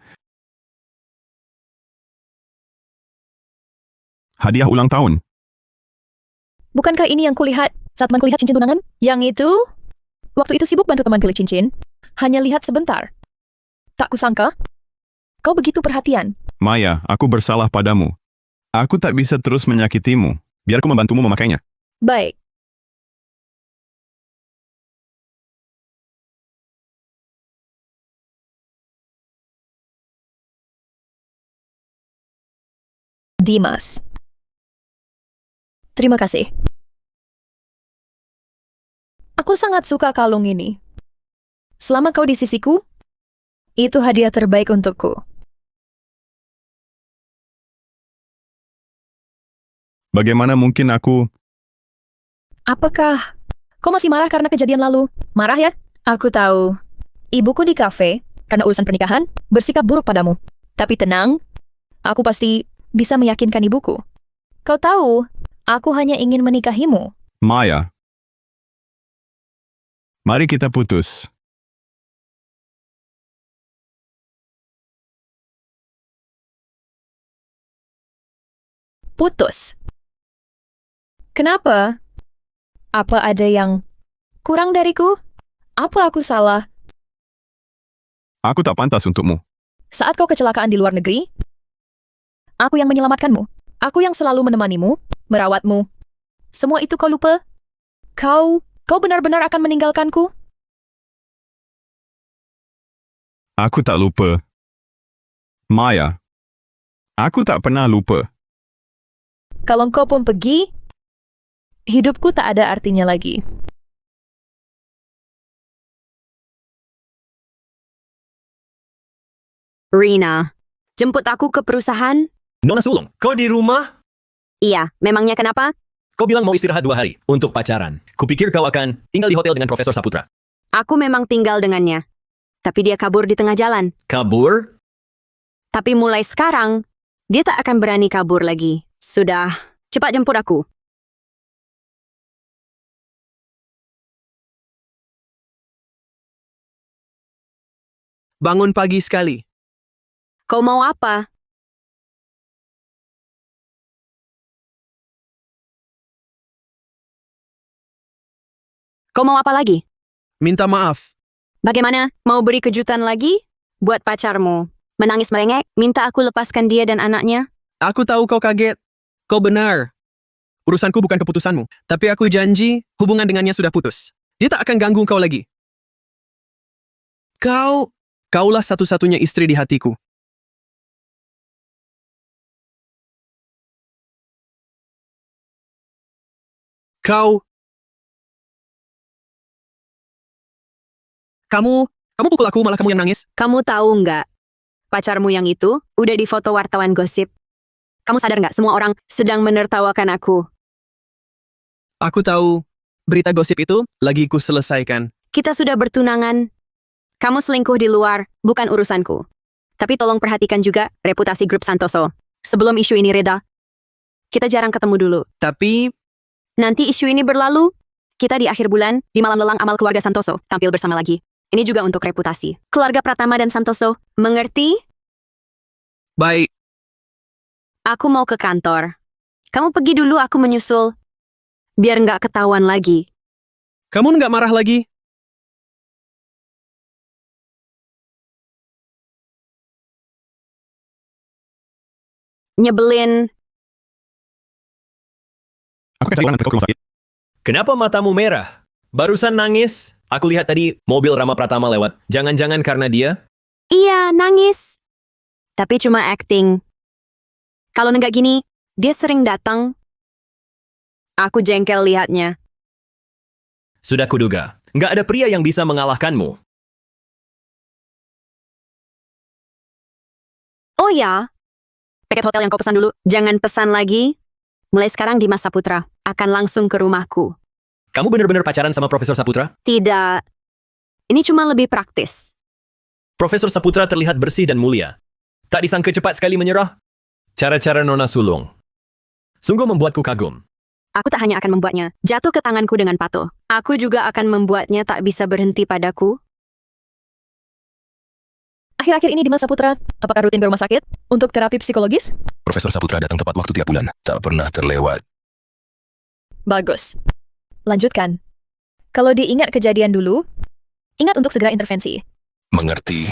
Hadiah ulang tahun. Bukankah ini yang kulihat saat temanku lihat cincin tunangan? Yang itu? Waktu itu sibuk bantu teman pilih cincin. Hanya lihat sebentar. Tak kusangka, kau begitu perhatian. Maya, aku bersalah padamu. Aku tak bisa terus menyakitimu. Biar aku membantumu memakainya. Baik. Dimas. Terima kasih. Aku sangat suka kalung ini. Selama kau di sisiku, itu hadiah terbaik untukku. Bagaimana mungkin aku... Apakah kau masih marah karena kejadian lalu? Marah ya? Aku tahu. Ibuku di kafe, karena urusan pernikahan, bersikap buruk padamu. Tapi tenang, aku pasti bisa meyakinkan ibuku. Kau tahu, aku hanya ingin menikahimu. Maya. Mari kita putus. Putus. Kenapa? Apa ada yang kurang dariku? Apa aku salah? Aku tak pantas untukmu. Saat kau kecelakaan di luar negeri, aku yang menyelamatkanmu. Aku yang selalu menemanimu, merawatmu. Semua itu kau lupa? Kau benar-benar akan meninggalkanku? Aku tak lupa. Maya. Aku tak pernah lupa. Kalau kau pun pergi, hidupku tak ada artinya lagi. Rina, jemput aku ke perusahaan? Nona Sulung, kau di rumah? Iya, memangnya kenapa? Kau bilang mau istirahat 2 hari untuk pacaran. Kupikir kau akan tinggal di hotel dengan Profesor Saputra. Aku memang tinggal dengannya. Tapi dia kabur di tengah jalan. Kabur? Tapi mulai sekarang, dia tak akan berani kabur lagi. Sudah, cepat jemput aku. Bangun pagi sekali. Kau mau apa? Kau mau apa lagi? Minta maaf. Bagaimana? Mau beri kejutan lagi? Buat pacarmu. Menangis merengek, minta aku lepaskan dia dan anaknya. Aku tahu kau kaget. Kau benar. Urusanku bukan keputusanmu. Tapi aku janji, hubungan dengannya sudah putus. Dia tak akan ganggu kau lagi. Kaulah satu-satunya istri di hatiku. Kamu pukul aku, malah kamu yang nangis. Kamu tahu nggak? Pacarmu yang itu udah difoto wartawan gosip. Kamu sadar nggak semua orang sedang menertawakan aku? Aku tahu, berita gosip itu lagi ku selesaikan. Kita sudah bertunangan. Kamu selingkuh di luar, bukan urusanku. Tapi tolong perhatikan juga reputasi grup Santoso. Sebelum isu ini reda, kita jarang ketemu dulu. Tapi, Nanti isu ini berlalu, kita di akhir bulan, di malam lelang amal keluarga Santoso, tampil bersama lagi. Ini juga untuk reputasi. Keluarga Pratama dan Santoso, mengerti? baik. Aku mau ke kantor. Kamu pergi dulu, aku menyusul. Biar nggak ketahuan lagi. Kamu nggak marah lagi? Nyebelin. Aku akan cari orang nanti kau ke rumah sakit. Kenapa matamu merah? Barusan nangis. Aku lihat tadi mobil Rama Pratama lewat. Jangan-jangan karena dia? Iya, nangis. Tapi cuma acting. Kalau nggak gini, dia sering datang. Aku jengkel lihatnya. Sudah kuduga. Nggak ada pria yang bisa mengalahkanmu. Oh ya, paket hotel yang kau pesan dulu. Jangan pesan lagi. Mulai sekarang Dimas Saputra akan langsung ke rumahku. Kamu benar-benar pacaran sama Profesor Saputra? Tidak. Ini cuma lebih praktis. Profesor Saputra terlihat bersih dan mulia. Tak disangka cepat sekali menyerah. Cara-cara Nona Sulung. Sungguh membuatku kagum. Aku tak hanya akan membuatnya jatuh ke tanganku dengan patuh. Aku juga akan membuatnya tak bisa berhenti padaku. Akhir-akhir ini Dimas Saputra, apakah rutin ke rumah sakit untuk terapi psikologis? Profesor Saputra datang tepat waktu tiap bulan. Tak pernah terlewat. Bagus. Lanjutkan. Kalau diingat kejadian dulu, ingat untuk segera intervensi. Mengerti.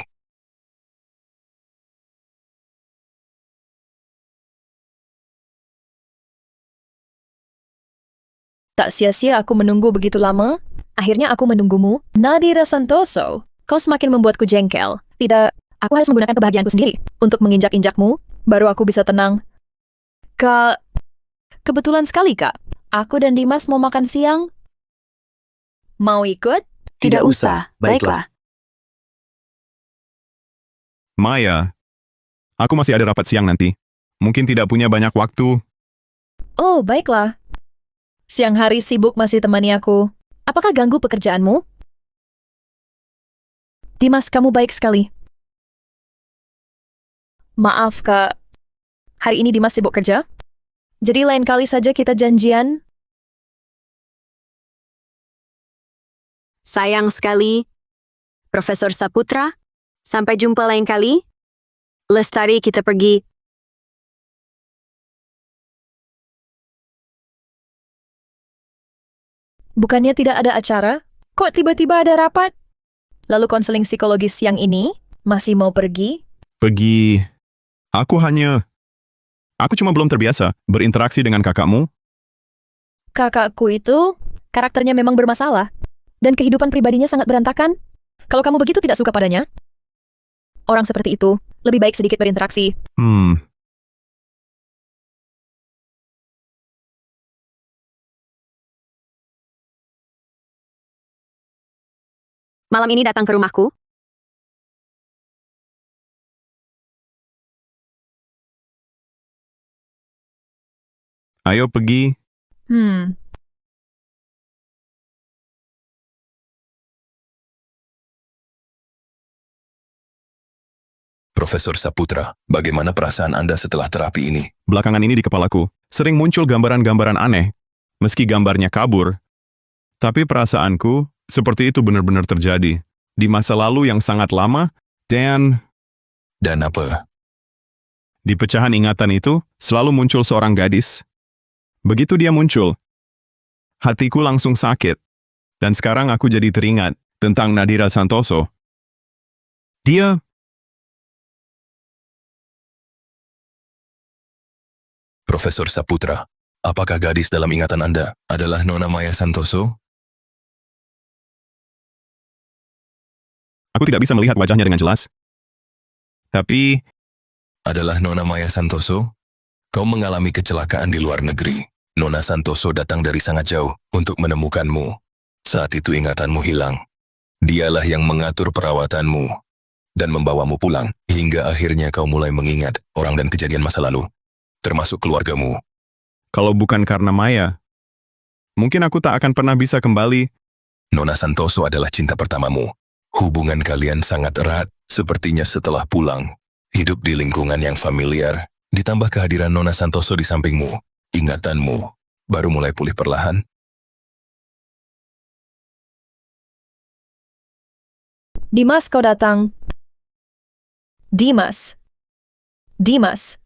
Tak sia-sia aku menunggu begitu lama. Akhirnya aku menunggumu. Nadira Santoso, kau semakin membuatku jengkel. Tidak, aku harus menggunakan kebahagiaanku sendiri untuk menginjak-injakmu, baru aku bisa tenang. Kak, kebetulan sekali, Kak. Aku dan Dimas mau makan siang. Mau ikut? Tidak usah. Baiklah. Maya, aku masih ada rapat siang nanti. Mungkin tidak punya banyak waktu. Oh, baiklah. Siang hari sibuk masih temani aku. Apakah ganggu pekerjaanmu? Dimas, kamu baik sekali. Maaf, Kak. Hari ini Dimas sibuk kerja. Jadi lain kali saja kita janjian. Sayang sekali. Profesor Saputra, sampai jumpa lain kali. Lestari, kita pergi. Bukannya tidak ada acara? Kok tiba-tiba ada rapat? Lalu konseling psikologis siang ini? Masih mau pergi? Pergi. Aku cuma belum terbiasa berinteraksi dengan kakakmu. Kakakku itu, karakternya memang bermasalah. Dan kehidupan pribadinya sangat berantakan. Kalau kamu begitu tidak suka padanya? Orang seperti itu, lebih baik sedikit berinteraksi. Malam ini datang ke rumahku. Ayo pergi. Profesor Saputra, bagaimana perasaan Anda setelah terapi ini? Belakangan ini di kepalaku, sering muncul gambaran-gambaran aneh. Meski gambarnya kabur, tapi perasaanku seperti itu benar-benar terjadi. Di masa lalu yang sangat lama, Dan apa? di pecahan ingatan itu selalu muncul seorang gadis. Begitu dia muncul, hatiku langsung sakit. Dan sekarang aku jadi teringat tentang Nadira Santoso. Dia Profesor Saputra, apakah gadis dalam ingatan Anda adalah Nona Maya Santoso? Aku tidak bisa melihat wajahnya dengan jelas. Tapi Adalah Nona Maya Santoso? Kau mengalami kecelakaan di luar negeri. Nona Santoso datang dari sangat jauh untuk menemukanmu. Saat itu ingatanmu hilang. Dialah yang mengatur perawatanmu dan membawamu pulang hingga akhirnya kau mulai mengingat orang dan kejadian masa lalu, termasuk keluargamu. kalau bukan karena Maya, mungkin aku tak akan pernah bisa kembali. Nona Santoso adalah cinta pertamamu. Hubungan kalian sangat erat, sepertinya setelah pulang. Hidup di lingkungan yang familiar, ditambah kehadiran Nona Santoso di sampingmu, ingatanmu baru mulai pulih perlahan. Dimas, kau datang. Dimas. Dimas.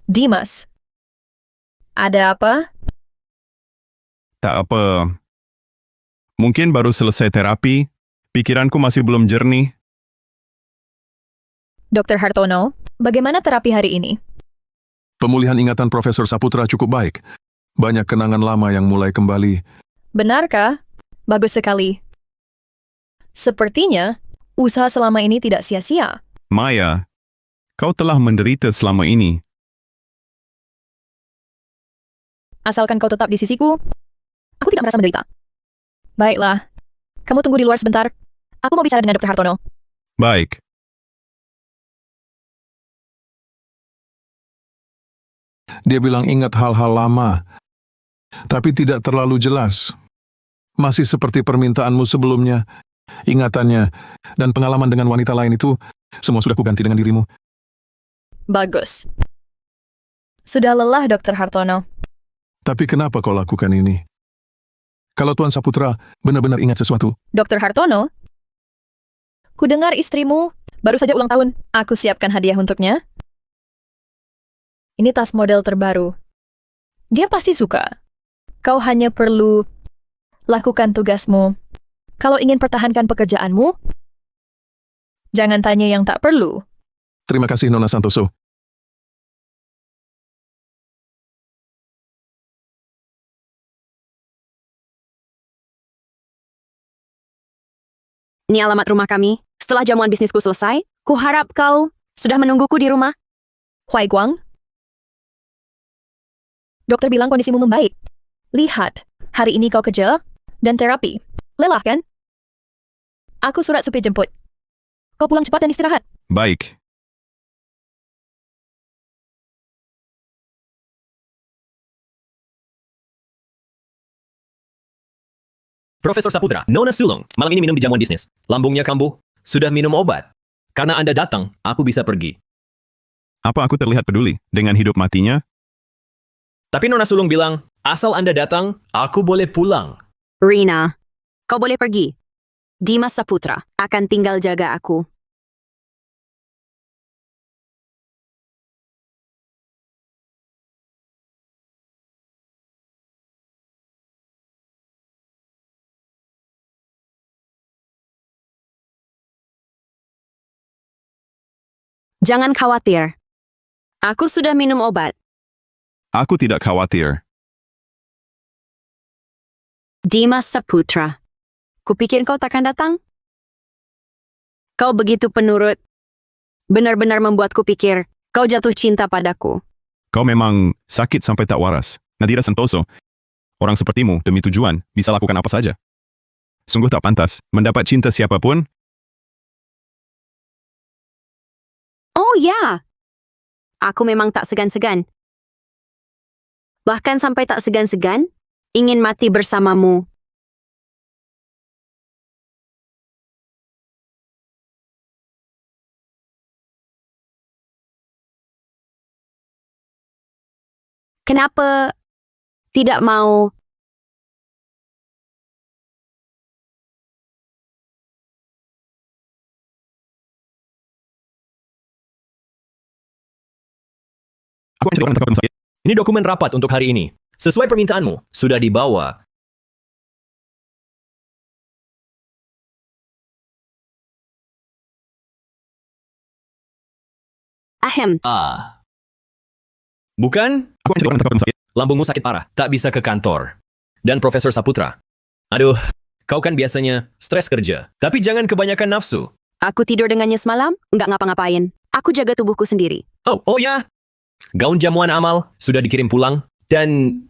Dimas. Ada apa? Tak apa. Mungkin baru selesai terapi, pikiranku masih belum jernih. Dr. Hartono, bagaimana terapi hari ini? Pemulihan ingatan Profesor Saputra cukup baik. Banyak kenangan lama yang mulai kembali. Benarkah? Bagus sekali. Sepertinya, usaha selama ini tidak sia-sia. Maya, kau telah menderita selama ini. Asalkan kau tetap di sisiku, aku tidak merasa menderita. Baiklah, kamu tunggu di luar sebentar. Aku mau bicara dengan Dr. Hartono. Baik. Dia bilang ingat hal-hal lama, tapi tidak terlalu jelas. Masih seperti permintaanmu sebelumnya. Ingatannya dan pengalaman dengan wanita lain itu, semua sudah kuganti dengan dirimu. Bagus. Sudah lelah, Dr. Hartono. Tapi kenapa kau lakukan ini? Kalau Tuan Saputra benar-benar ingat sesuatu. Dr. Hartono, ku dengar istrimu Baru saja ulang tahun. Aku siapkan hadiah untuknya. Ini tas model terbaru. Dia pasti suka. Kau hanya perlu lakukan tugasmu. Kalau ingin pertahankan pekerjaanmu, jangan tanya yang tak perlu. Terima kasih, Nona Santoso. Ini alamat rumah kami. Setelah jamuan bisnisku selesai, kuharap kau sudah menungguku di rumah. Huai Guang, dokter bilang kondisimu membaik. Lihat, hari ini kau kerja dan terapi. Lelah kan? Aku surat supir jemput. Kau pulang cepat dan istirahat. Baik. Profesor Saputra, Nona Sulung, malam ini minum di jamuan bisnis. Lambungnya kambuh. Sudah minum obat. Karena Anda datang, aku bisa pergi. Apa aku terlihat peduli dengan hidup matinya? Tapi Nona Sulung bilang, asal Anda datang, aku boleh pulang. Rina, kau boleh pergi. Dimas Saputra akan tinggal jaga aku. Jangan khawatir. Aku sudah minum obat. Aku tidak khawatir. Dimas Saputra. Kupikir kau takkan datang? Kau begitu penurut. Benar-benar membuatku pikir kau jatuh cinta padaku. Kau memang sakit sampai tak waras. Nadira Santoso, orang sepertimu demi tujuan bisa lakukan apa saja. Sungguh tak pantas mendapat cinta siapapun. Oh ya, aku memang tak segan-segan. Bahkan sampai tak segan-segan, ingin mati bersamamu. Kenapa tidak mau? Aku mencari orang tanpa sakit. Ini dokumen rapat untuk hari ini. Sesuai permintaanmu, sudah dibawa. Ahem. Bukan? Aku mencari orang tanpa sakit. Lambungmu sakit parah, tak bisa ke kantor. Dan Profesor Saputra. Aduh, kau kan biasanya stres kerja. Tapi jangan kebanyakan nafsu. Aku tidur dengannya semalam, nggak ngapa-ngapain. Aku jaga tubuhku sendiri. Oh ya. Gaun jamuan amal sudah dikirim pulang. Dan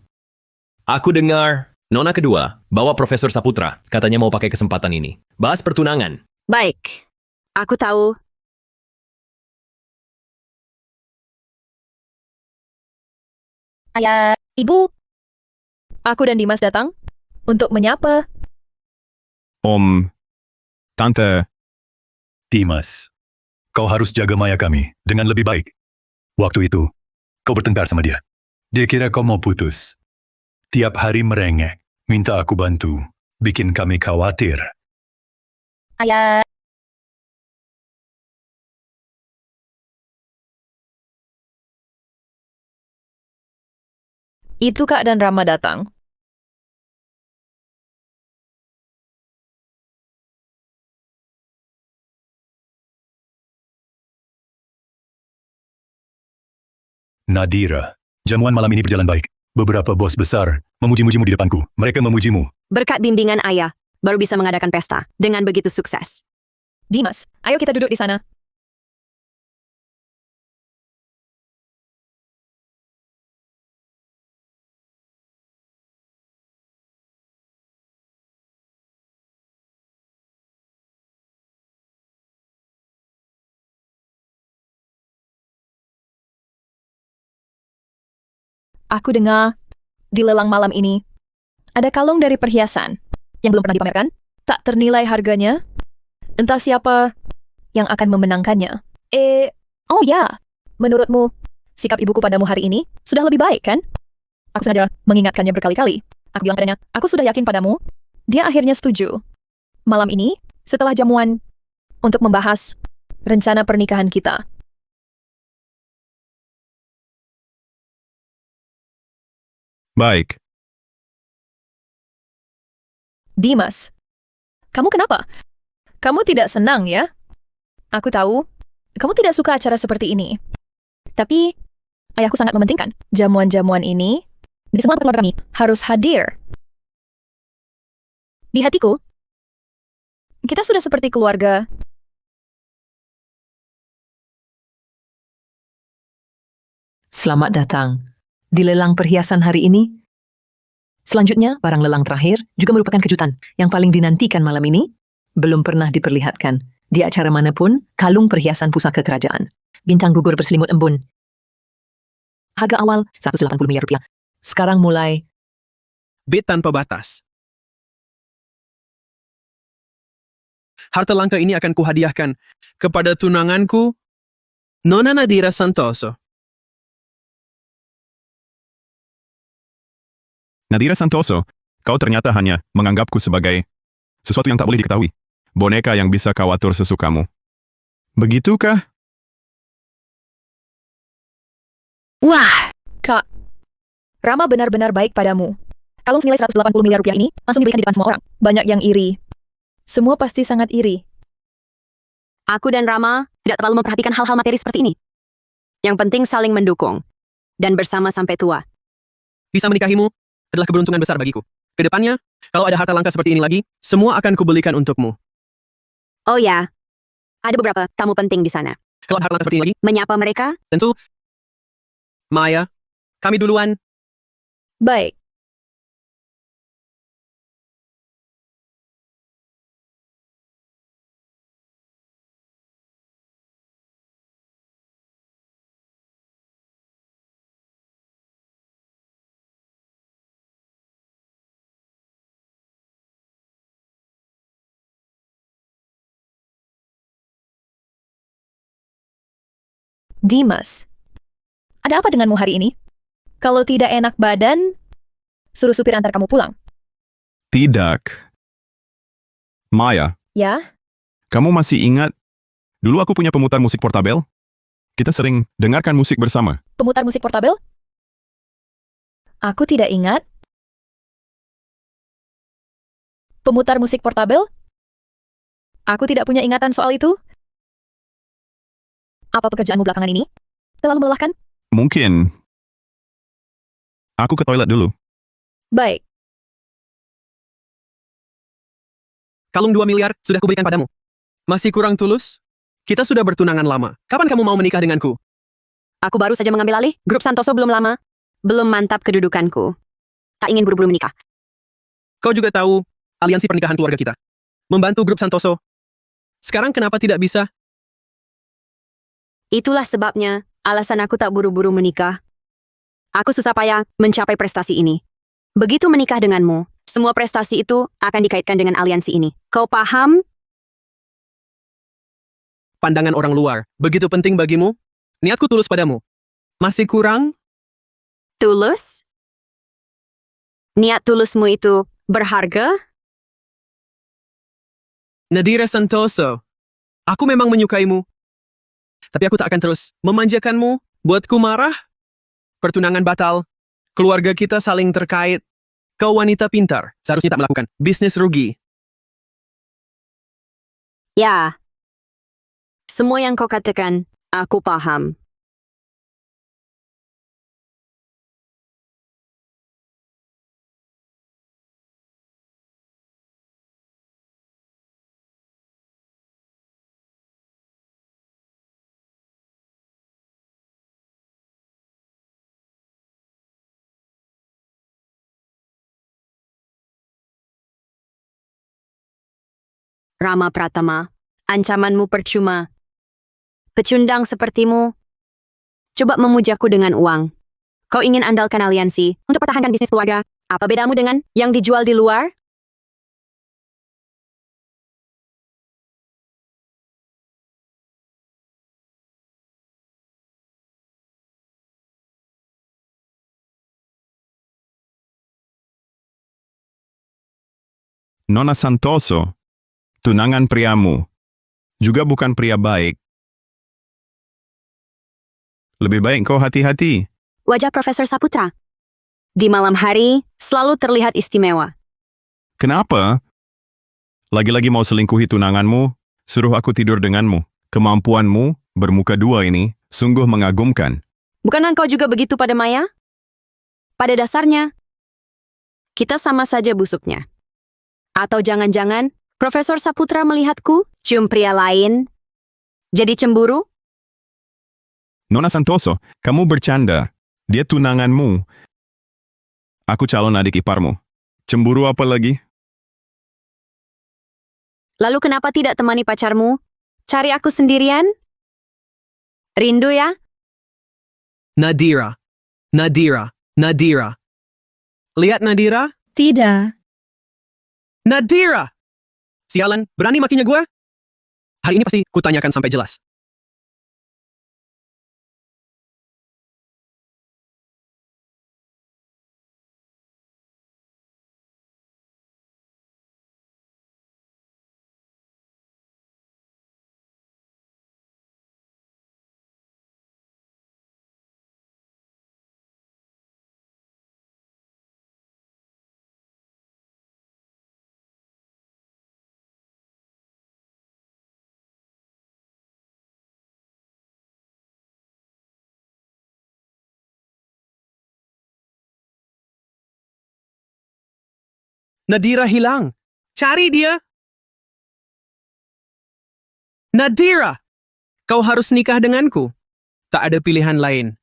aku dengar Nona kedua bawa Profesor Saputra. Katanya mau pakai kesempatan ini. Bahas pertunangan. Baik, aku tahu. Ayah, Ibu. Aku dan Dimas datang untuk menyapa. Om, Tante, Dimas, kau harus jaga Maya kami dengan lebih baik. Waktu itu, kau bertengkar sama dia. Dia kira kau mau putus. Tiap hari merengek, minta aku bantu, bikin kami khawatir. Ayah. Itu Kak dan Rama datang. Nadira, jamuan malam ini berjalan baik. Beberapa bos besar memuji-mujimu di depanku. Mereka memujimu. Berkat bimbingan ayah, baru bisa mengadakan pesta dengan begitu sukses. Dimas, ayo kita duduk di sana. Aku dengar di lelang malam ini ada kalung dari perhiasan yang belum pernah dipamerkan, tak ternilai harganya. Entah siapa yang akan memenangkannya. Oh ya, menurutmu sikap ibuku padamu hari ini sudah lebih baik kan? Aku sengaja mengingatkannya berkali-kali. Aku bilang padanya, aku sudah yakin padamu. Dia akhirnya setuju. Malam ini, setelah jamuan untuk membahas rencana pernikahan kita. Baik. Dimas, kamu kenapa? Kamu tidak senang ya? Aku tahu, kamu tidak suka acara seperti ini. Tapi, ayahku sangat mementingkan jamuan-jamuan ini. Di semua keluarga kami harus hadir. Di hatiku, kita sudah seperti keluarga. Selamat datang di lelang perhiasan hari ini. Selanjutnya, barang lelang terakhir juga merupakan kejutan yang paling dinantikan malam ini. Belum pernah diperlihatkan di acara manapun, kalung perhiasan pusaka kerajaan. Bintang gugur berselimut embun. Harga awal 180 miliar rupiah. Sekarang mulai Bid tanpa batas. Harta langka ini akan kuhadiahkan kepada tunanganku, Nona Nadira Santoso. Nadira Santoso, kau ternyata hanya menganggapku sebagai sesuatu yang tak boleh diketahui. Boneka yang bisa kau atur sesukamu. Begitukah? Wah, Kak. Rama benar-benar baik padamu. Kalung senilai 180 miliar rupiah ini langsung diberikan di depan semua orang. Banyak yang iri. Semua pasti sangat iri. Aku dan Rama tidak terlalu memperhatikan hal-hal materi seperti ini. Yang penting saling mendukung. Dan bersama sampai tua. Bisa menikahimu adalah keberuntungan besar bagiku. Kedepannya, kalau ada harta langka seperti ini lagi, semua akan kubelikan untukmu. Oh ya, ada beberapa tamu penting di sana. Kalau ada harta langka seperti ini lagi, Menyapa mereka? tentu. Maya, kami duluan. Baik. Dimas, ada apa denganmu hari ini? Kalau tidak enak badan, suruh supir antar kamu pulang. Tidak. Maya, Ya? kamu masih ingat? Dulu aku punya pemutar musik portabel. Kita sering dengarkan musik bersama. Pemutar musik portabel? Aku tidak ingat. Pemutar musik portabel? Aku tidak punya ingatan soal itu. Apa pekerjaanmu belakangan ini? Terlalu melelahkan? Mungkin. Aku ke toilet dulu. Baik. Kalung 2 miliar sudah kuberikan padamu. Masih kurang tulus? Kita sudah bertunangan lama. Kapan kamu mau menikah denganku? Aku baru saja mengambil alih. Grup Santoso belum lama. Belum mantap kedudukanku. Tak ingin buru-buru menikah. Kau juga tahu aliansi pernikahan keluarga kita. Membantu grup Santoso. Sekarang kenapa tidak bisa? Itulah sebabnya, alasan aku tak buru-buru menikah. Aku susah payah mencapai prestasi ini. Begitu menikah denganmu, semua prestasi itu akan dikaitkan dengan aliansi ini. Kau paham? Pandangan orang luar begitu penting bagimu? Niatku tulus padamu. Masih kurang? Tulus? Niat tulusmu itu berharga? Nadira Santoso, aku memang menyukaimu. Tapi aku tak akan terus memanjakanmu, buatku marah. Pertunangan batal, keluarga kita saling terkait. Kau wanita pintar, seharusnya tak melakukan bisnis rugi. Ya. Semua yang kau katakan, aku paham. Rama Pratama, ancamanmu percuma. Pecundang sepertimu, coba memujaku dengan uang. Kau ingin andalkan aliansi untuk pertahankan bisnis keluarga. Apa bedamu dengan yang dijual di luar? Nona Santoso, tunangan priamu, juga bukan pria baik. Lebih baik kau hati-hati. Wajah Profesor Saputra. Di malam hari, selalu terlihat istimewa. Kenapa? Lagi-lagi mau selingkuhi tunanganmu, suruh aku tidur denganmu. Kemampuanmu, bermuka dua ini, sungguh mengagumkan. Bukankah kau juga begitu pada Maya? Pada dasarnya, kita sama saja busuknya. Atau jangan-jangan, Profesor Saputra melihatku, cium pria lain, jadi cemburu? Nona Santoso, kamu bercanda. Dia tunanganmu. Aku calon adik iparmu. Cemburu apa lagi? Lalu kenapa tidak temani pacarmu? Cari aku sendirian? Rindu ya? Nadira. Nadira. Nadira. Lihat Nadira? Tidak. Nadira! Sialan, berani makinya gue? Hari ini pasti kutanyakan sampai jelas. Nadira hilang. Cari dia. Nadira! Kau harus nikah denganku. Tak ada pilihan lain.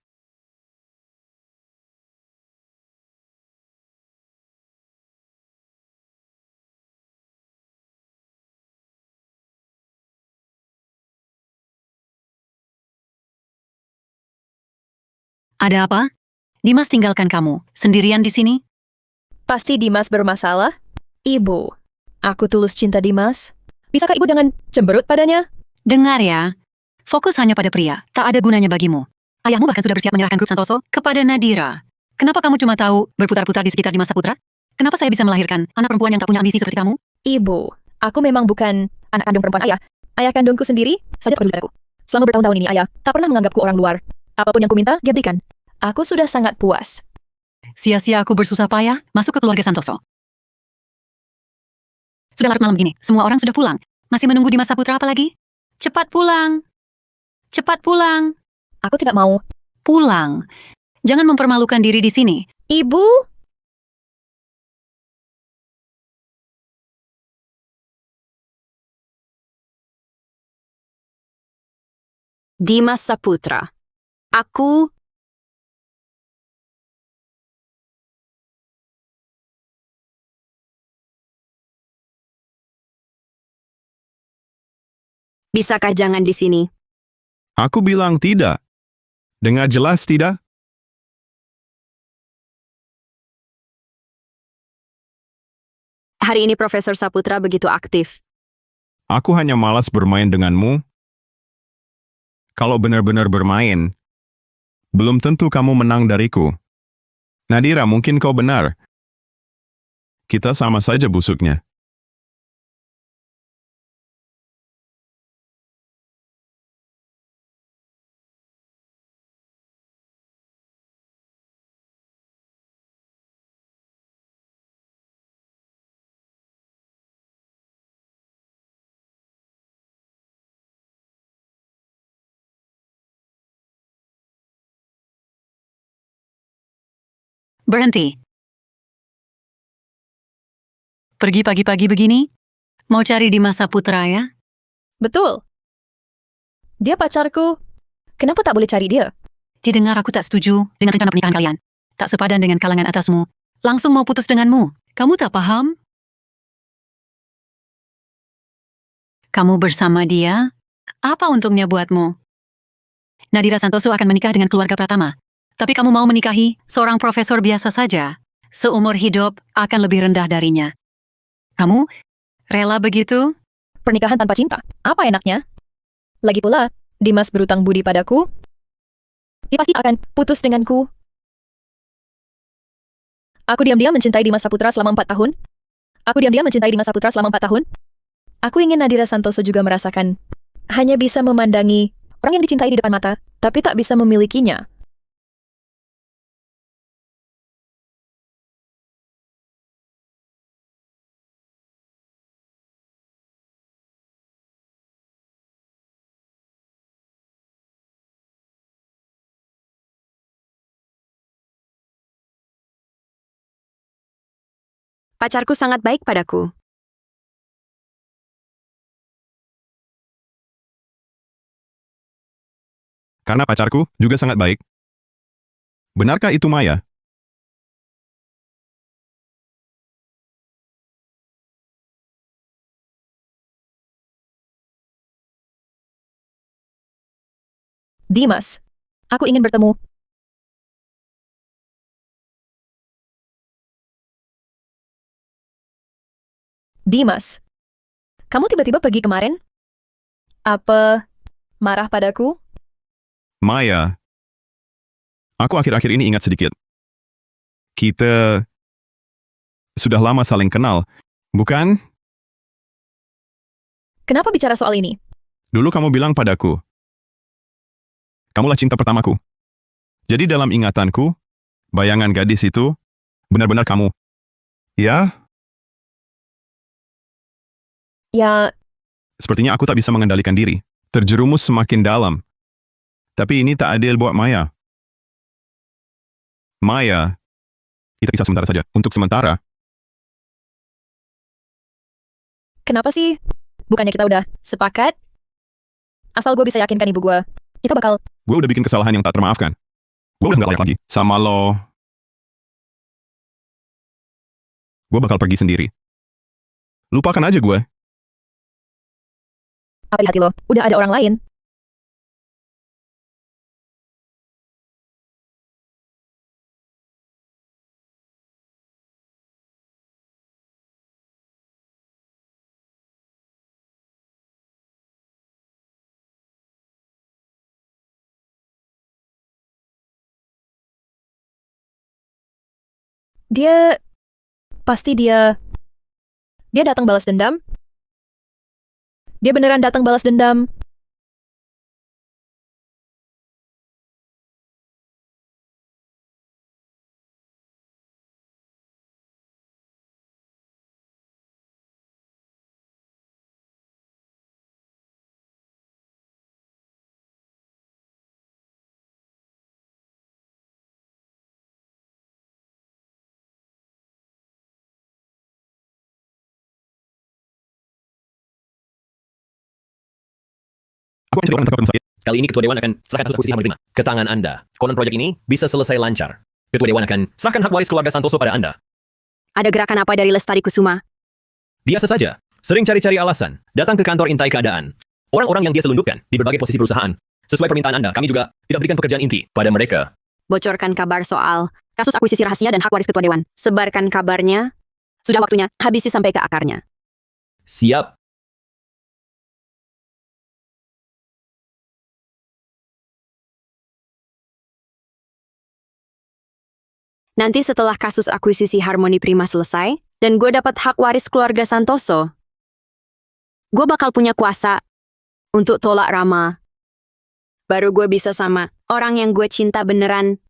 Ada apa? Dimas tinggalkan kamu, sendirian di sini? Pasti Dimas bermasalah? Ibu, aku tulus cinta Dimas. Bisakah ibu jangan cemberut padanya? Dengar ya, fokus hanya pada pria, tak ada gunanya bagimu. Ayahmu bahkan sudah bersiap menyerahkan grup Santoso kepada Nadira. Kenapa kamu cuma tahu berputar-putar di sekitar Dimas Saputra? Kenapa saya bisa melahirkan anak perempuan yang tak punya ambisi seperti kamu? Ibu, aku memang bukan anak kandung perempuan ayah. Ayah kandungku sendiri saja peduli padaku. Selama bertahun-tahun ini ayah tak pernah menganggapku orang luar. Apapun yang kuminta, dia berikan. Aku sudah sangat puas. Sia-sia aku bersusah payah masuk ke keluarga Santoso. Sudah larut malam gini, semua orang sudah pulang. Masih menunggu Dimas Saputra apa lagi? Cepat pulang. Cepat pulang. Aku tidak mau. Pulang. Jangan mempermalukan diri di sini. Ibu? Dimas Saputra. Aku bisakah jangan di sini? Aku bilang tidak. Dengar jelas tidak? Hari ini Profesor Saputra begitu aktif. Aku hanya malas bermain denganmu. Kalau benar-benar bermain, belum tentu kamu menang dariku. Nadira, mungkin kau benar. Kita sama saja busuknya. Berhenti. Pergi pagi-pagi begini? Mau cari Dimas Saputra ya? Betul. Dia pacarku. Kenapa tak boleh cari dia? Didengar aku tak setuju dengan rencana pernikahan kalian. Tak sepadan dengan kalangan atasmu. Langsung mau putus denganmu. Kamu tak paham? Kamu bersama dia? Apa untungnya buatmu? Nadira Santoso akan menikah dengan keluarga Pratama. Tapi kamu mau menikahi seorang profesor biasa saja. Seumur hidup akan lebih rendah darinya. Kamu rela begitu? Pernikahan tanpa cinta. Apa enaknya? Lagi pula, Dimas berutang budi padaku. Dia pasti akan putus denganku. Aku diam-diam mencintai Dimas Saputra selama 4 tahun. Aku diam-diam mencintai Dimas Saputra selama 4 tahun. Aku ingin Nadira Santoso juga merasakan. Hanya bisa memandangi Orang yang dicintai di depan mata, tapi tak bisa memilikinya. Pacarku sangat baik padaku. Karena pacarku juga sangat baik. Benarkah itu Maya? Dimas, aku ingin bertemu. Dimas, kamu tiba-tiba pergi kemarin? Apa marah padaku? Maya. Aku akhir-akhir ini ingat sedikit. Kita sudah lama saling kenal, bukan? Kenapa bicara soal ini? Dulu kamu bilang padaku, kamulah cinta pertamaku. Jadi dalam ingatanku, bayangan gadis itu benar-benar kamu. Ya, Ya, sepertinya aku tak bisa mengendalikan diri. Terjerumus semakin dalam. Tapi ini tak adil buat Maya. Maya, kita kisah sementara saja. Untuk sementara, kenapa sih? Bukannya kita udah sepakat? Asal gue bisa yakinkan ibu gue, kita bakal... gue udah bikin kesalahan yang tak termaafkan. Gue udah gak layak lagi sama lo. Gue bakal pergi sendiri. Lupakan aja gue. Apa di hati lo? Udah ada orang lain. Dia... Pasti dia datang balas dendam. Dia beneran datang balas dendam. Aku akan cari orang yang terpapar sakit. Kali ini Ketua Dewan akan serahkan kasus akuisisi Harmoni Prima ke tangan Anda. Konon proyek ini bisa selesai lancar. Ketua Dewan akan serahkan hak waris keluarga Santoso pada Anda. Ada gerakan apa dari Lestari Kusuma? Biasa saja. Sering cari-cari alasan. Datang ke kantor intai keadaan. Orang-orang yang dia selundupkan di berbagai posisi perusahaan. Sesuai permintaan Anda, kami juga tidak berikan pekerjaan inti pada mereka. Bocorkan kabar soal kasus akuisisi rahasia dan hak waris Ketua Dewan. Sebarkan kabarnya. Sudah waktunya, habisi sampai ke akarnya. Siap. Nanti setelah kasus akuisisi Harmoni Prima selesai, dan gue dapat hak waris keluarga Santoso, gue bakal punya kuasa untuk tolak Rama. Baru gue bisa sama orang yang gue cinta beneran.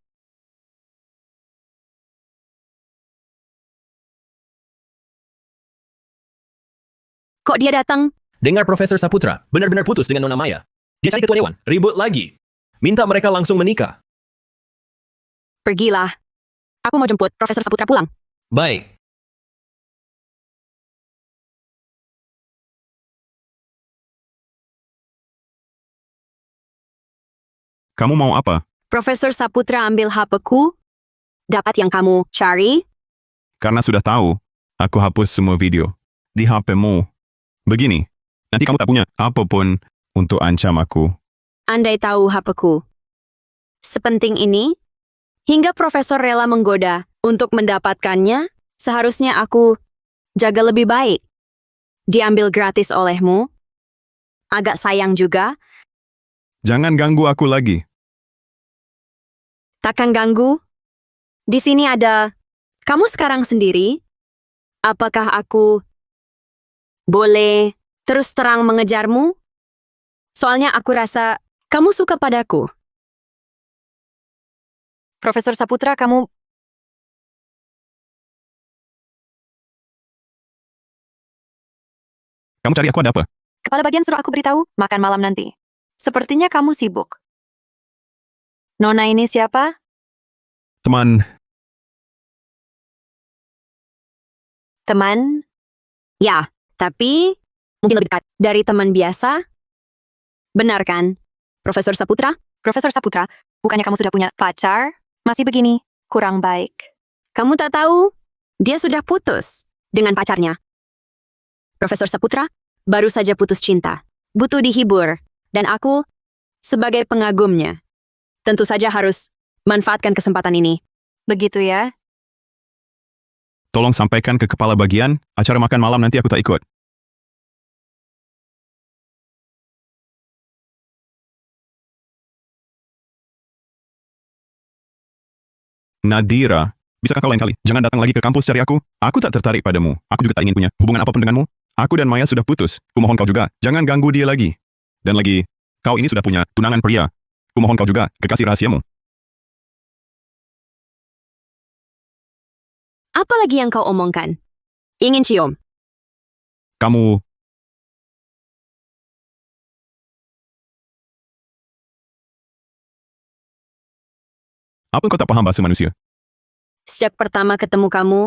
Kok dia datang? Dengar Profesor Saputra benar-benar putus dengan Nona Maya. Dia cari Ketua Dewan, ribut lagi. Minta mereka langsung menikah. Pergilah. Aku mau jemput Profesor Saputra pulang. Baik. Kamu mau apa? Profesor Saputra ambil HP-ku. Dapat yang kamu cari? Karena sudah tahu, aku hapus semua video di HP-mu. Begini, nanti kamu tak punya apapun untuk ancam aku. Andai tahu HP-ku sepenting ini, hingga Profesor rela menggoda untuk mendapatkannya, seharusnya aku jaga lebih baik. Diambil gratis olehmu. Agak sayang juga. Jangan ganggu aku lagi. Takkan ganggu? Di sini ada kamu sekarang sendiri. Apakah aku boleh terus terang mengejarmu? Soalnya aku rasa Kamu suka padaku. Profesor Saputra, kamu... Kamu cari aku ada apa? Kepala bagian suruh aku beritahu, makan malam nanti. Sepertinya kamu sibuk. Nona ini siapa? Teman, Teman? Ya, tapi mungkin lebih dekat dari teman biasa. Benar kan, Profesor Saputra? Profesor Saputra, bukannya kamu sudah punya pacar? Masih begini, kurang baik. Kamu tak tahu, dia sudah putus dengan pacarnya. Profesor Saputra baru saja putus cinta, butuh dihibur, dan aku, sebagai pengagumnya, tentu saja harus manfaatkan kesempatan ini. Begitu ya? tolong sampaikan ke kepala bagian, acara makan malam nanti aku tak ikut. Nadira, bisakah kau lain kali? Jangan datang lagi ke kampus cari aku. Aku tak tertarik padamu. Aku juga tak ingin punya hubungan apapun denganmu. Aku dan Maya sudah putus. Kumohon kau juga, jangan ganggu dia lagi. Dan lagi, kau ini sudah punya tunangan pria. Kumohon kau juga, kekasih rahasiamu. Apa lagi yang kau omongkan? Ingin cium? Kamu, apa kau tak paham bahasa manusia? Sejak pertama ketemu kamu,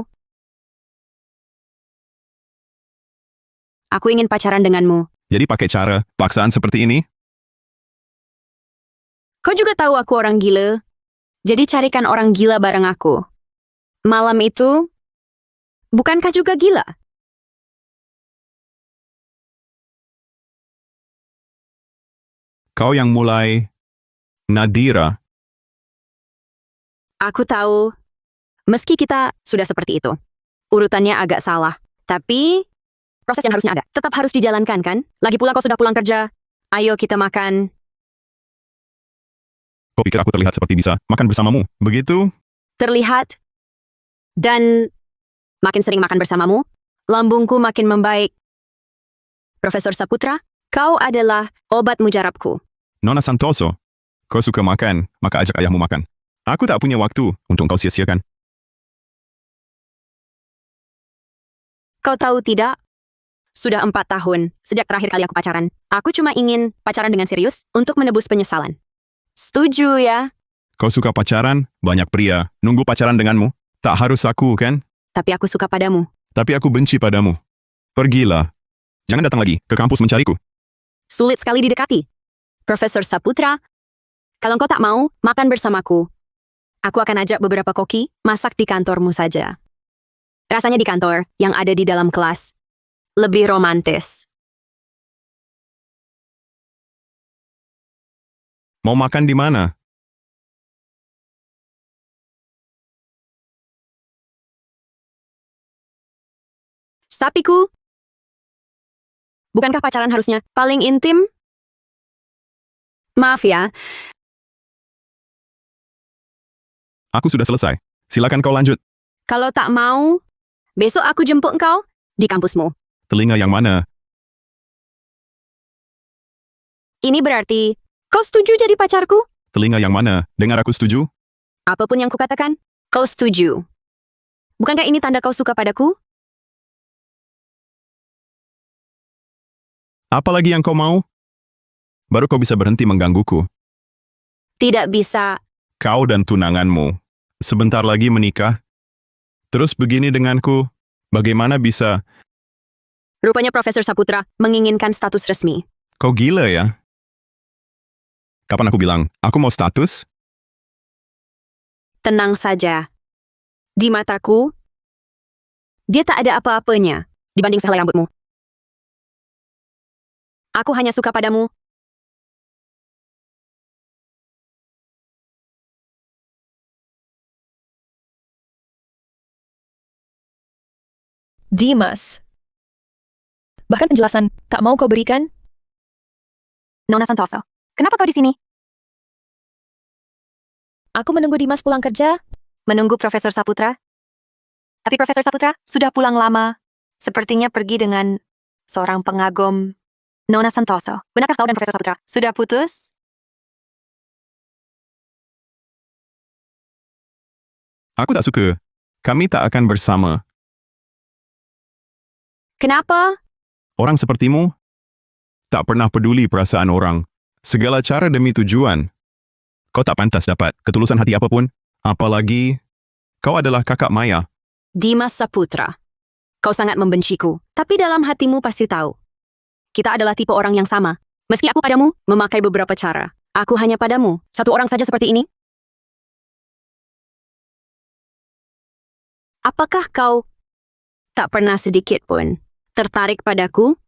aku ingin pacaran denganmu. Jadi pakai cara paksaan seperti ini? Kau juga tahu aku orang gila. Jadi carikan orang gila bareng aku. Malam itu, bukankah juga gila? Kau yang mulai, Nadira. Aku tahu, meski kita sudah seperti itu. Urutannya agak salah. Tapi, proses yang harusnya ada. Tetap harus dijalankan, kan? Lagi pula kau sudah pulang kerja. Ayo kita makan. Kau pikir aku terlihat seperti bisa makan bersamamu? Begitu? Terlihat. Dan, makin sering makan bersamamu, lambungku makin membaik. Profesor Saputra, kau adalah obat mujarabku. Nona Santoso, kau suka makan, maka ajak ayahmu makan. Aku tak punya waktu untuk kau sia-siakan. Kau tahu tidak? Sudah 4 tahun sejak terakhir kali aku pacaran. Aku cuma ingin pacaran dengan serius untuk menebus penyesalan. Setuju ya? Kau suka pacaran, banyak pria nunggu pacaran denganmu. Tak harus aku, kan? Tapi aku suka padamu. Tapi aku benci padamu. Pergilah. Jangan datang lagi ke kampus mencariku. Sulit sekali didekati. Profesor Saputra, kalau kau tak mau makan bersamaku, aku akan ajak beberapa koki masak di kantormu saja. Rasanya di kantor yang ada di dalam kelas lebih romantis. Mau makan di mana? Sapiku, bukankah pacaran harusnya paling intim? Maaf ya, Aku sudah selesai. Silakan kau lanjut. kalau tak mau, besok aku jemput engkau di kampusmu. Telinga yang mana? Ini berarti, kau setuju jadi pacarku? Telinga yang mana? Dengar aku setuju? Apapun yang kukatakan, kau setuju. Bukankah ini tanda kau suka padaku? Apa lagi yang kau mau? Baru kau bisa berhenti menggangguku. Tidak bisa. Kau dan tunanganmu. Sebentar lagi menikah. Terus begini denganku. Bagaimana bisa? Rupanya Profesor Saputra menginginkan status resmi. Kau gila ya? Kapan aku bilang, aku mau status? Tenang saja. Di mataku, dia tak ada apa-apanya dibanding sehelai rambutmu. Aku hanya suka padamu. Dimas. Bahkan penjelasan tak mau kau berikan? Nona Santoso, kenapa kau di sini? Aku menunggu Dimas pulang kerja. Menunggu Profesor Saputra? Tapi Profesor Saputra sudah pulang lama. Sepertinya pergi dengan seorang pengagum. Nona Santoso, benarkah kau dan Profesor Saputra sudah putus? Aku tak suka. Kami tak akan bersama. Kenapa? Orang sepertimu tak pernah peduli perasaan orang. Segala cara demi tujuan. Kau tak pantas dapat ketulusan hati apapun. Apalagi, kau adalah kakak Maya. Dimas Saputra. Kau sangat membenciku, tapi dalam hatimu pasti tahu. Kita adalah tipe orang yang sama. Meski aku padamu memakai beberapa cara. Aku hanya padamu, satu orang saja seperti ini. Apakah kau tak pernah sedikit pun tertarik padaku?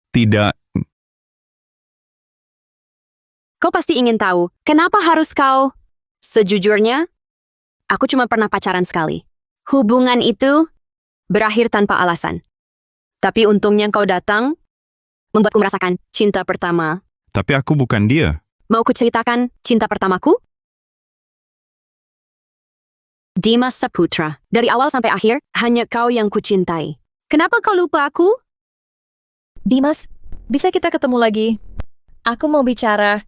Tidak. Kau pasti ingin tahu, kenapa harus kau? Sejujurnya, aku cuma pernah pacaran sekali. Hubungan itu berakhir tanpa alasan. Tapi untungnya kau datang, membuatku merasakan cinta pertama. Tapi aku bukan dia. Mau ku ceritakan cinta pertamaku? Dimas Saputra. Dari awal sampai akhir, hanya kau yang kucintai. Kenapa kau lupa aku? Dimas, bisa kita ketemu lagi? Aku mau bicara.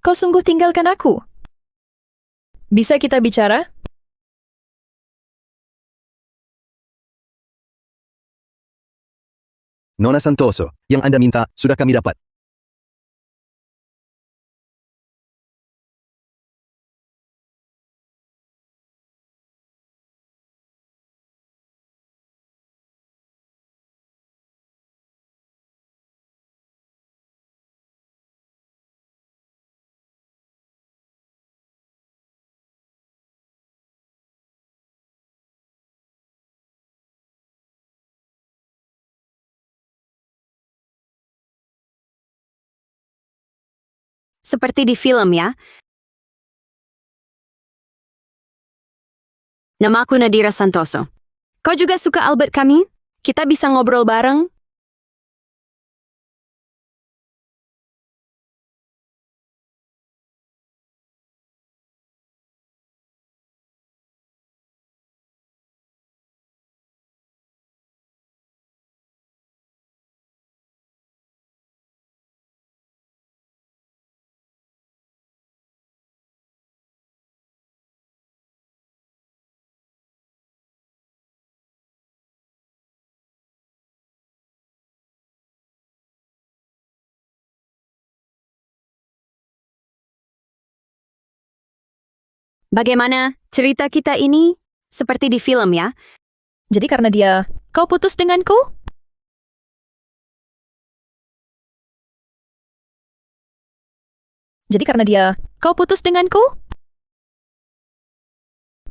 Kau sungguh tinggalkan aku? Bisa kita bicara? Nona Santoso, yang Anda minta sudah kami dapat. Seperti di film ya. Nama aku Nadira Santoso. Kau juga suka Albert kami? Kita bisa ngobrol bareng? Bagaimana cerita kita ini? Seperti di film ya. Jadi karena dia, kau putus denganku? Jadi karena dia, kau putus denganku?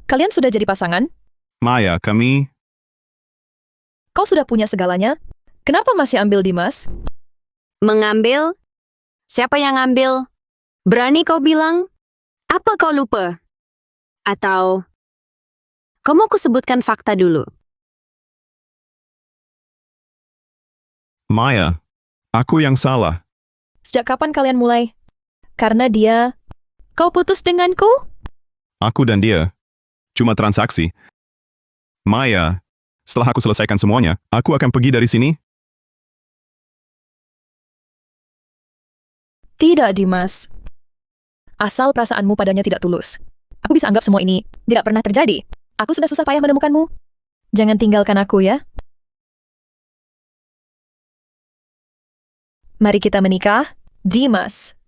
Kalian sudah jadi pasangan? Maya, kami... Kau sudah punya segalanya? Kenapa masih ambil Dimas? Mengambil? Siapa yang ambil? Berani kau bilang? Apa kau lupa? Atau kau mau kusebutkan fakta dulu? Maya, aku yang salah. Sejak kapan kalian mulai? Karena dia, kau putus denganku? Aku dan dia. Cuma transaksi. Maya, setelah aku selesaikan semuanya, aku akan pergi dari sini. Tidak, Dimas. Asal perasaanmu padanya tidak tulus. Aku bisa anggap semua ini tidak pernah terjadi. Aku sudah susah payah menemukanmu. Jangan tinggalkan aku ya. Mari kita menikah, Dimas.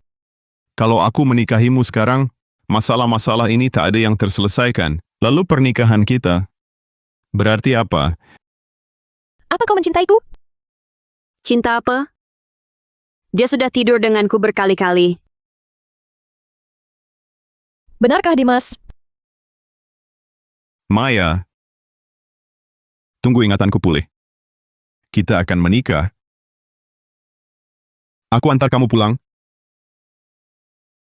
Kalau aku menikahimu sekarang, masalah-masalah ini tak ada yang terselesaikan. Lalu pernikahan kita berarti apa? Apa kau mencintaiku? Cinta apa? Dia sudah tidur denganku berkali-kali. Benarkah, Dimas? Maya, tunggu ingatanku pulih. Kita akan menikah. Aku antar kamu pulang.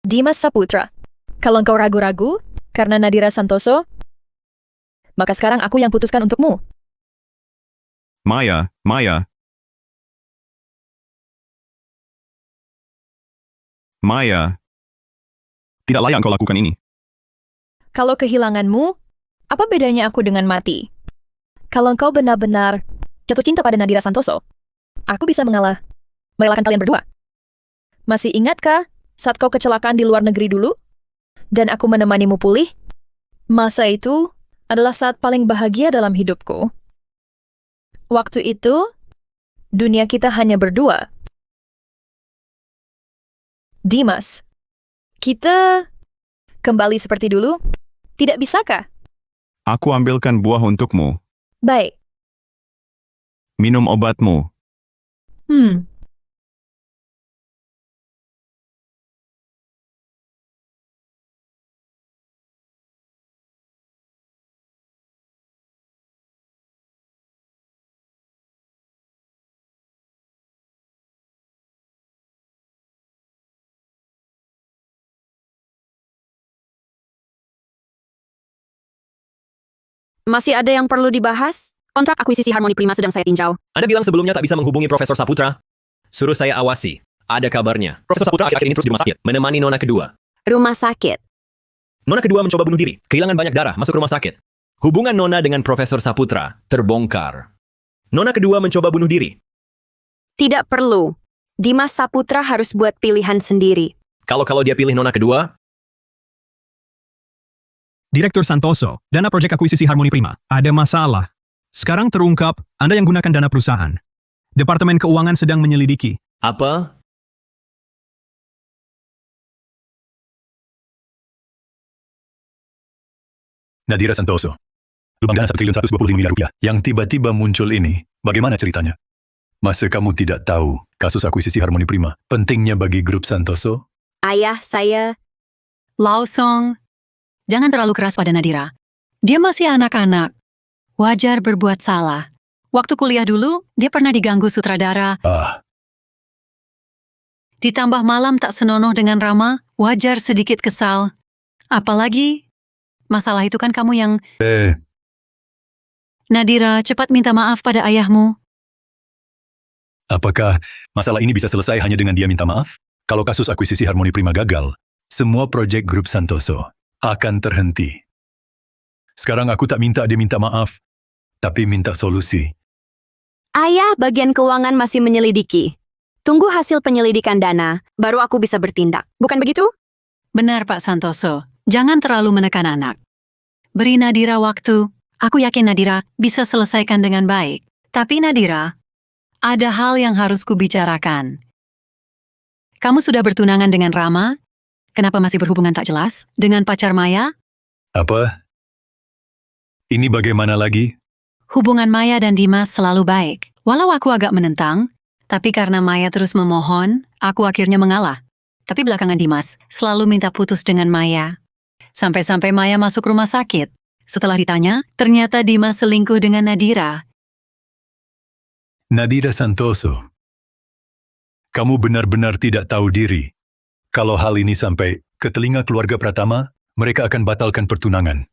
Dimas Saputra. Kalau engkau ragu-ragu, karena Nadira Santoso, maka sekarang aku yang putuskan untukmu. Maya, Maya. Maya. Tidak layak kau lakukan ini. Kalau kehilanganmu, apa bedanya aku dengan mati? Kalau engkau benar-benar jatuh cinta pada Nadira Santoso, aku bisa mengalah, merelakan kalian berdua. Masih ingatkah saat kau kecelakaan di luar negeri dulu? Dan aku menemanimu pulih? Masa itu adalah saat paling bahagia dalam hidupku. Waktu itu, dunia kita hanya berdua. Dimas, kita kembali seperti dulu? Tidak bisakah? Aku ambilkan buah untukmu. Baik. Minum obatmu. Masih ada yang perlu dibahas? Kontrak akuisisi Harmoni Prima sedang saya tinjau. Anda bilang sebelumnya tak bisa menghubungi Profesor Saputra. Suruh saya awasi. Ada kabarnya. Profesor Saputra akhir-akhir ini terus di rumah sakit, menemani Nona kedua. Rumah sakit. Nona kedua mencoba bunuh diri, kehilangan banyak darah, masuk rumah sakit. Hubungan Nona dengan Profesor Saputra terbongkar. Nona kedua mencoba bunuh diri. Tidak perlu. Dimas Saputra harus buat pilihan sendiri. Kalau dia pilih Nona kedua, Direktur Santoso, dana proyek akuisisi Harmoni Prima. Ada masalah. Sekarang terungkap, Anda yang gunakan dana perusahaan. Departemen Keuangan sedang menyelidiki. apa? Nadira Santoso. Lubang dana 1.125 miliar rupiah yang tiba-tiba muncul ini, bagaimana ceritanya? Masa kamu tidak tahu kasus akuisisi Harmoni Prima pentingnya bagi grup Santoso? Ayah, saya... Lau Song, jangan terlalu keras pada Nadira. Dia masih anak-anak. Wajar berbuat salah. Waktu kuliah dulu, dia pernah diganggu sutradara. Ditambah malam tak senonoh dengan Rama, wajar sedikit kesal. Apalagi, masalah itu kan kamu yang... Nadira, cepat minta maaf pada ayahmu. Apakah masalah ini bisa selesai hanya dengan dia minta maaf? Kalau kasus akuisisi Harmoni Prima gagal, semua proyek grup Santoso akan terhenti. Sekarang aku tak minta dia minta maaf, tapi minta solusi. Ayah, bagian keuangan masih menyelidiki. Tunggu hasil penyelidikan dana, baru aku bisa bertindak. Bukan begitu? Benar, Pak Santoso. Jangan terlalu menekan anak. Beri Nadira waktu. Aku yakin Nadira bisa selesaikan dengan baik. Tapi Nadira, ada hal yang harus kubicarakan. Kamu sudah bertunangan dengan Rama? Kenapa masih berhubungan tak jelas? Dengan pacar Maya? Apa? Ini bagaimana lagi? Hubungan Maya dan Dimas selalu baik. Walau aku agak menentang, tapi karena Maya terus memohon, aku akhirnya mengalah. Tapi belakangan Dimas selalu minta putus dengan Maya. Sampai-sampai Maya masuk rumah sakit. Setelah ditanya, ternyata Dimas selingkuh dengan Nadira. Nadira Santoso, kamu benar-benar tidak tahu diri. Kalau hal ini sampai ke telinga keluarga Pratama, mereka akan batalkan pertunangan.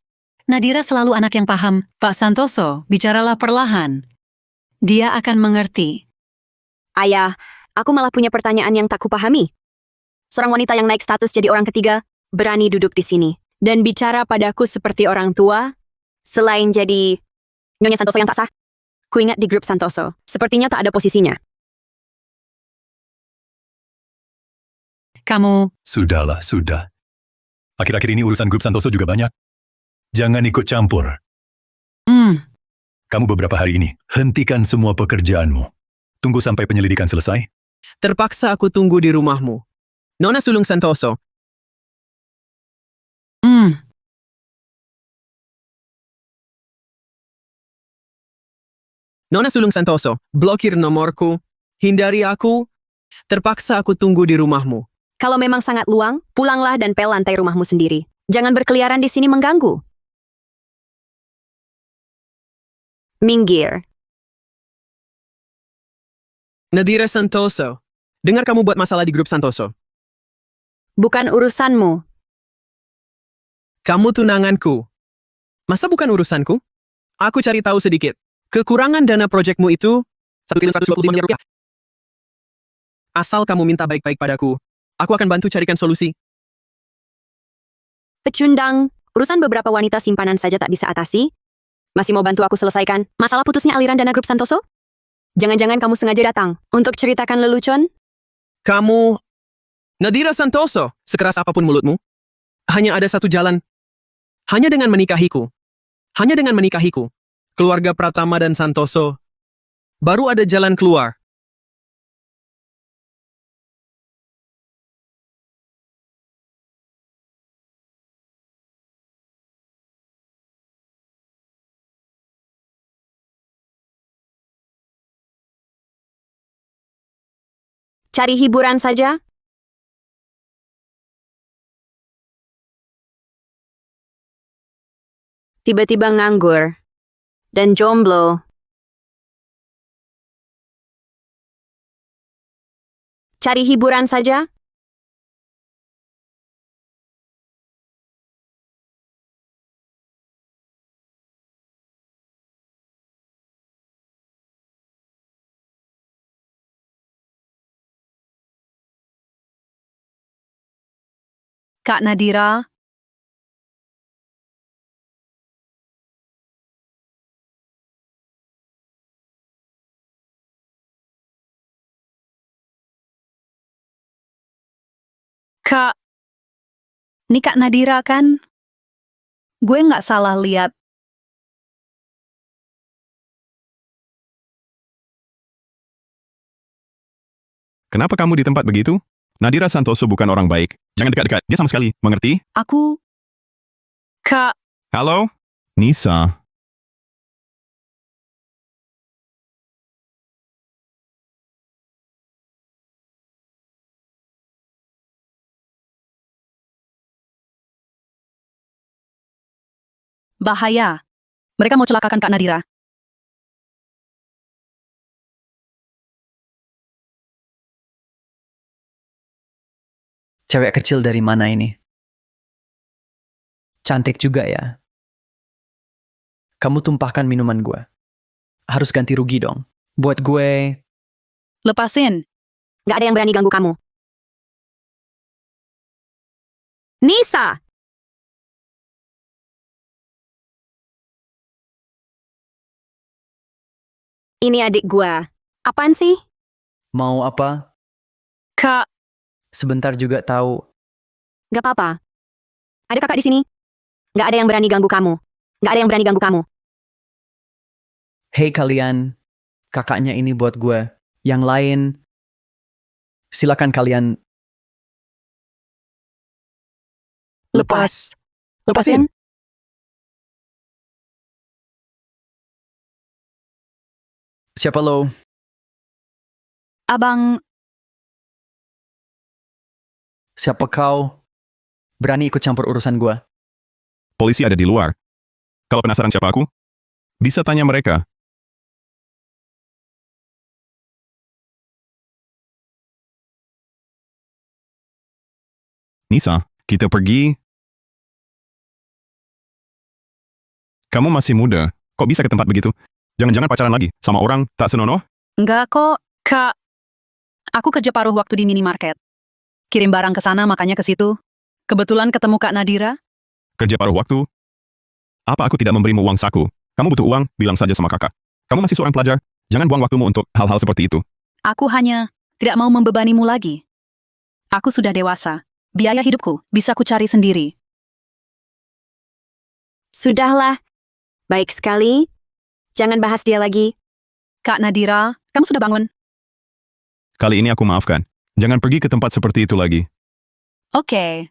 Nadira selalu anak yang paham. Pak Santoso, bicaralah perlahan. Dia akan mengerti. Ayah, aku malah punya pertanyaan yang tak kupahami. Seorang wanita yang naik status jadi orang ketiga, berani duduk di sini, dan bicara padaku seperti orang tua, selain jadi Nyonya Santoso yang tak sah. Kuingat di grup Santoso, sepertinya tak ada posisinya. Kamu... Sudahlah, sudah. Akhir-akhir ini urusan grup Santoso juga banyak. Jangan ikut campur. Kamu beberapa hari ini, hentikan semua pekerjaanmu. Tunggu sampai penyelidikan selesai. Terpaksa aku tunggu di rumahmu. Nona Sulung Santoso. Nona Sulung Santoso, blokir nomorku. Hindari aku. Terpaksa aku tunggu di rumahmu. Kalau memang sangat luang, pulanglah dan pel lantai rumahmu sendiri. Jangan berkeliaran di sini mengganggu. Minggir. Nadira Santoso, dengar kamu buat masalah di grup Santoso. Bukan urusanmu. Kamu tunanganku. Masa bukan urusanku? Aku cari tahu sedikit. Kekurangan dana proyekmu itu 1.125 miliar rupiah. Asal kamu minta baik-baik padaku, aku akan bantu carikan solusi. Pecundang, urusan beberapa wanita simpanan saja tak bisa atasi. Masih mau bantu aku selesaikan masalah putusnya aliran dana grup Santoso? Jangan-jangan kamu sengaja datang untuk ceritakan lelucon? Kamu... Nadira Santoso, sekeras apapun mulutmu, hanya ada satu jalan. Hanya dengan menikahiku, keluarga Pratama dan Santoso, baru ada jalan keluar. Cari hiburan saja? Tiba-tiba nganggur dan jomblo. Cari hiburan saja? Kak Nadira, Kak, ini Kak Nadira kan? Gue nggak salah lihat. Kenapa kamu di tempat begitu? Nadira Santoso bukan orang baik. Jangan dekat-dekat, dia sama sekali, mengerti? Aku... Kak, Halo? Nisa. bahaya. Mereka mau celakakan Kak Nadira. Cewek kecil dari mana ini? Cantik juga ya. Kamu tumpahkan minuman gue. Harus ganti rugi dong. Buat gue... Lepasin. Gak ada yang berani ganggu kamu. Nisa! Ini adik gua. Apaan sih? Mau apa? Kak, Sebentar juga tahu. Gak apa-apa. Ada kakak di sini. Gak ada yang berani ganggu kamu. Gak ada yang berani ganggu kamu. Hei kalian, kakaknya ini buat gue. Yang lain, silakan kalian... Lepasin. Siapa lo? Abang, Siapa kau? Berani ikut campur urusan gue? Polisi ada di luar. Kalau penasaran siapa aku, bisa tanya mereka. Nisa, kita pergi. Kamu masih muda. Kok bisa ke tempat begitu? Jangan-jangan pacaran lagi sama orang tak senonoh? enggak kok, Kak. Aku kerja paruh waktu di minimarket. Kirim barang ke sana, makanya ke situ. Kebetulan ketemu Kak Nadira. Kerja paruh waktu? Apa aku tidak memberimu uang saku? Kamu butuh uang, bilang saja sama kakak. Kamu masih seorang pelajar. Jangan buang waktumu untuk hal-hal seperti itu. Aku hanya tidak mau membebanimu lagi. Aku sudah dewasa. Biaya hidupku bisa ku cari sendiri. Sudahlah. Baik sekali. Jangan bahas dia lagi. Kak Nadira, kamu sudah bangun? Kali ini aku maafkan. Jangan pergi ke tempat seperti itu lagi. Oke.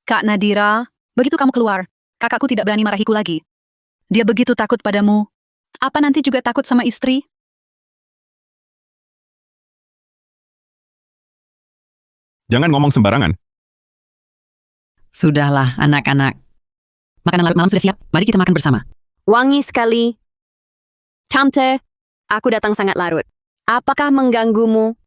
Kak Nadira, begitu kamu keluar, kakakku tidak berani marahiku lagi. Dia begitu takut padamu. Apa nanti juga takut sama istri? Jangan ngomong sembarangan. Sudahlah, anak-anak. Makanan larut malam sudah siap. Mari kita makan bersama. Wangi sekali. Tante, aku datang sangat larut. Apakah mengganggumu?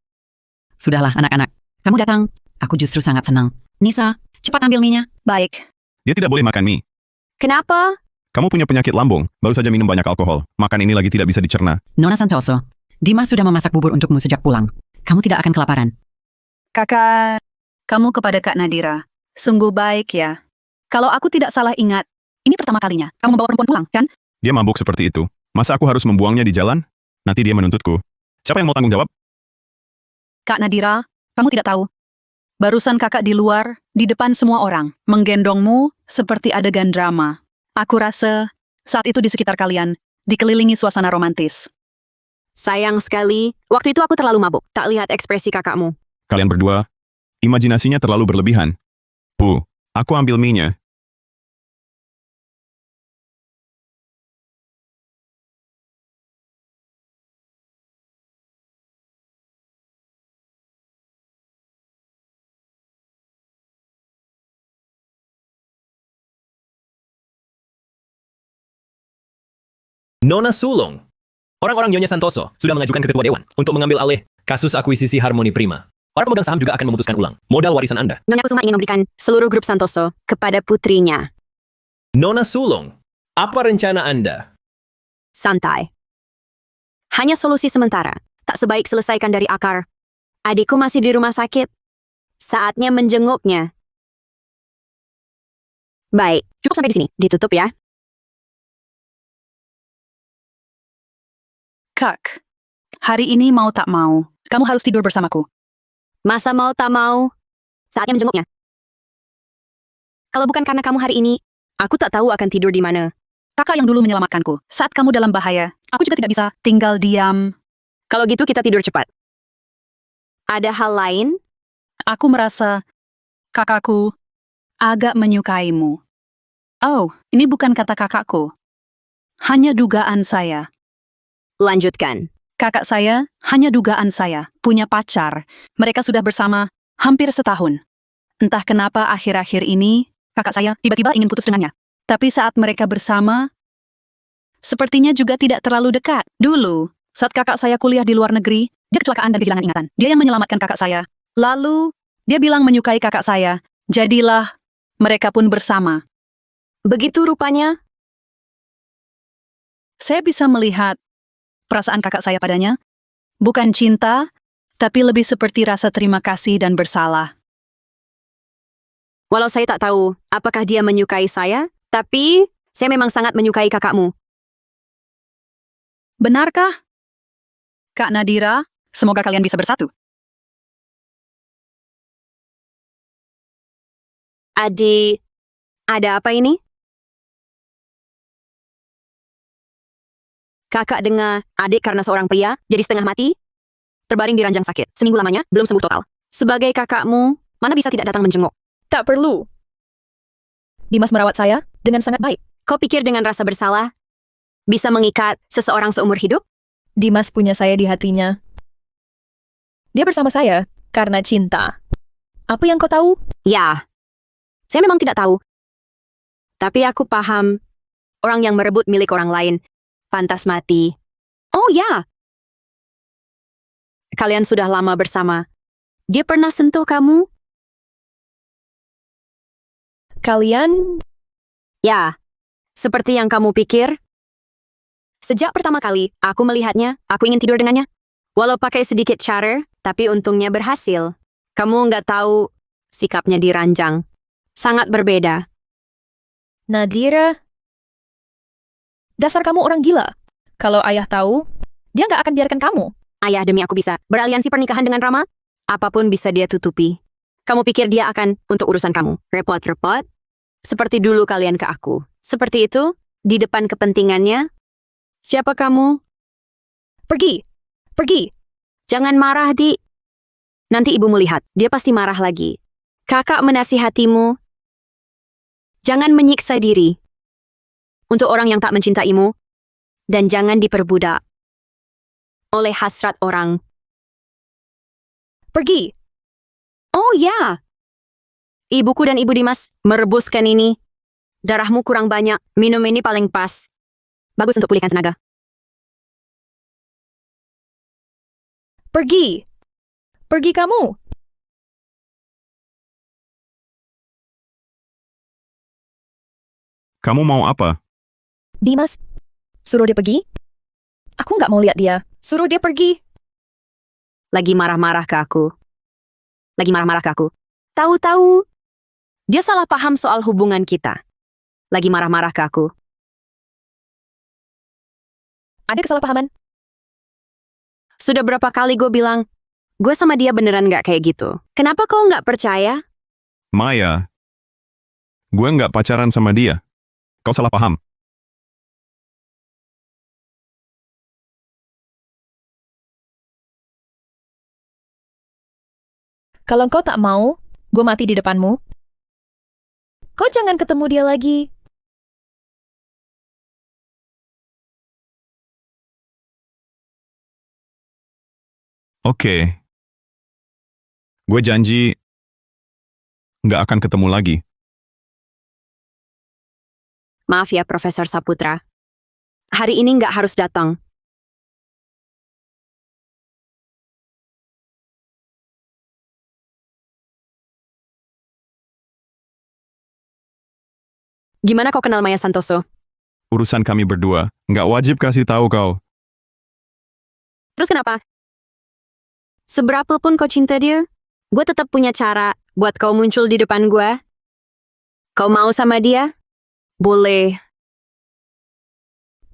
Sudahlah, anak-anak. Kamu datang. Aku justru sangat senang. Nisa, cepat ambil mie-nya. Baik. Dia tidak boleh makan mie. Kenapa? Kamu punya penyakit lambung, baru saja minum banyak alkohol. Makan ini lagi tidak bisa dicerna. Nona Santoso, Dimas sudah memasak bubur untukmu sejak pulang. Kamu tidak akan kelaparan. Kakak, kamu kepada Kak Nadira. Sungguh baik ya. Kalau aku tidak salah ingat, ini pertama kalinya kamu membawa perempuan pulang, kan? Dia mabuk seperti itu. Masa aku harus membuangnya di jalan? Nanti dia menuntutku. Siapa yang mau tanggung jawab? Kak Nadira, kamu tidak tahu. Barusan kakak di luar, di depan semua orang, menggendongmu seperti adegan drama. Aku rasa saat itu di sekitar kalian, dikelilingi suasana romantis. Sayang sekali, waktu itu aku terlalu mabuk. Tak lihat ekspresi kakakmu. Kalian berdua, imajinasinya terlalu berlebihan. Aku ambil mie-nya. Nona Sulong. Orang-orang Nyonya Santoso sudah mengajukan ke Ketua Dewan untuk mengambil alih kasus akuisisi Harmoni Prima. Para pemegang saham juga akan memutuskan ulang modal warisan Anda. Nyonya Kusuma ingin memberikan seluruh grup Santoso kepada putrinya. Nona Sulong, apa rencana Anda? Santai. Hanya solusi sementara. Tak sebaik selesaikan dari akar. Adikku masih di rumah sakit. Saatnya menjenguknya. Baik, cukup sampai di sini. Ditutup ya. Kak, hari ini mau tak mau, kamu harus tidur bersamaku. Masa mau tak mau? Saatnya menjenguknya. Kalau bukan karena kamu hari ini, aku tak tahu akan tidur di mana. Kakak yang dulu menyelamatkanku. Saat kamu dalam bahaya, aku juga tidak bisa tinggal diam. Kalau gitu kita tidur cepat. Ada hal lain? Aku merasa kakakku agak menyukaimu. Oh, ini bukan kata kakakku. Hanya dugaan saya. Lanjutkan. Kakak saya, hanya dugaan saya, punya pacar. Mereka sudah bersama hampir setahun. Entah kenapa akhir-akhir ini, kakak saya tiba-tiba ingin putus dengannya. Tapi saat mereka bersama, sepertinya juga tidak terlalu dekat. Dulu, saat kakak saya kuliah di luar negeri, dia kecelakaan dan kehilangan ingatan. Dia yang menyelamatkan kakak saya. Lalu, dia bilang menyukai kakak saya. Jadilah, mereka pun bersama. Begitu rupanya? Saya bisa melihat perasaan kakak saya padanya. Bukan cinta, tapi lebih seperti rasa terima kasih dan bersalah. Walau saya tak tahu apakah dia menyukai saya, tapi saya memang sangat menyukai kakakmu. Benarkah? Kak Nadira, semoga kalian bisa bersatu. Adik, ada apa ini? Kakak dengar adik karena seorang pria jadi setengah mati, terbaring di ranjang sakit. Seminggu lamanya belum sembuh total. Sebagai kakakmu, mana bisa tidak datang menjenguk? Tak perlu. Dimas merawat saya dengan sangat baik. Kau pikir dengan rasa bersalah bisa mengikat seseorang seumur hidup? Dimas punya saya di hatinya. Dia bersama saya karena cinta. Apa yang kau tahu? Ya, saya memang tidak tahu. Tapi aku paham orang yang merebut milik orang lain pantas mati. Oh ya. Kalian sudah lama bersama. Dia pernah sentuh kamu? Kalian? Ya. Seperti yang kamu pikir? Sejak pertama kali aku melihatnya, aku ingin tidur dengannya. Walau pakai sedikit cara, tapi untungnya berhasil. Kamu nggak tahu sikapnya di ranjang. Sangat berbeda. Nadira? Dasar kamu orang gila. Kalau ayah tahu, dia nggak akan biarkan kamu. Ayah demi aku bisa beraliansi pernikahan dengan Rama? Apapun bisa dia tutupi. Kamu pikir dia akan untuk urusan kamu? Repot-repot? Seperti dulu kalian ke aku. Seperti itu? Di depan kepentingannya? Siapa kamu? Pergi. Pergi. Jangan marah, Di. Nanti ibumu lihat. Dia pasti marah lagi. Kakak menasihatimu. Jangan menyiksa diri. Untuk orang yang tak mencintaimu, dan jangan diperbudak oleh hasrat orang. Pergi. Oh ya, ibuku dan Ibu Dimas merebuskan ini. Darahmu kurang banyak, minum ini paling pas. Bagus untuk pulihkan tenaga. Pergi. Pergi kamu. Kamu mau apa? Dimas, suruh dia pergi. Aku nggak mau lihat dia. Suruh dia pergi. Lagi marah-marah ke aku. Lagi marah-marah ke aku. Tahu-tahu, dia salah paham soal hubungan kita. Lagi marah-marah ke aku. Ada kesalahpahaman. Sudah berapa kali gue bilang, Gue sama dia beneran nggak kayak gitu. Kenapa kau nggak percaya? Maya, gue nggak pacaran sama dia. Kau salah paham. Kalau kau tak mau, gue mati di depanmu. Kau jangan ketemu dia lagi. Oke. Gue janji nggak akan ketemu lagi. Maaf ya, Profesor Saputra. Hari ini nggak harus datang. Gimana kau kenal Maya Santoso? Urusan kami berdua, nggak wajib kasih tahu kau. Terus kenapa? Seberapa pun kau cinta dia, gue tetap punya cara buat kau muncul di depan gue. Kau mau sama dia? Boleh.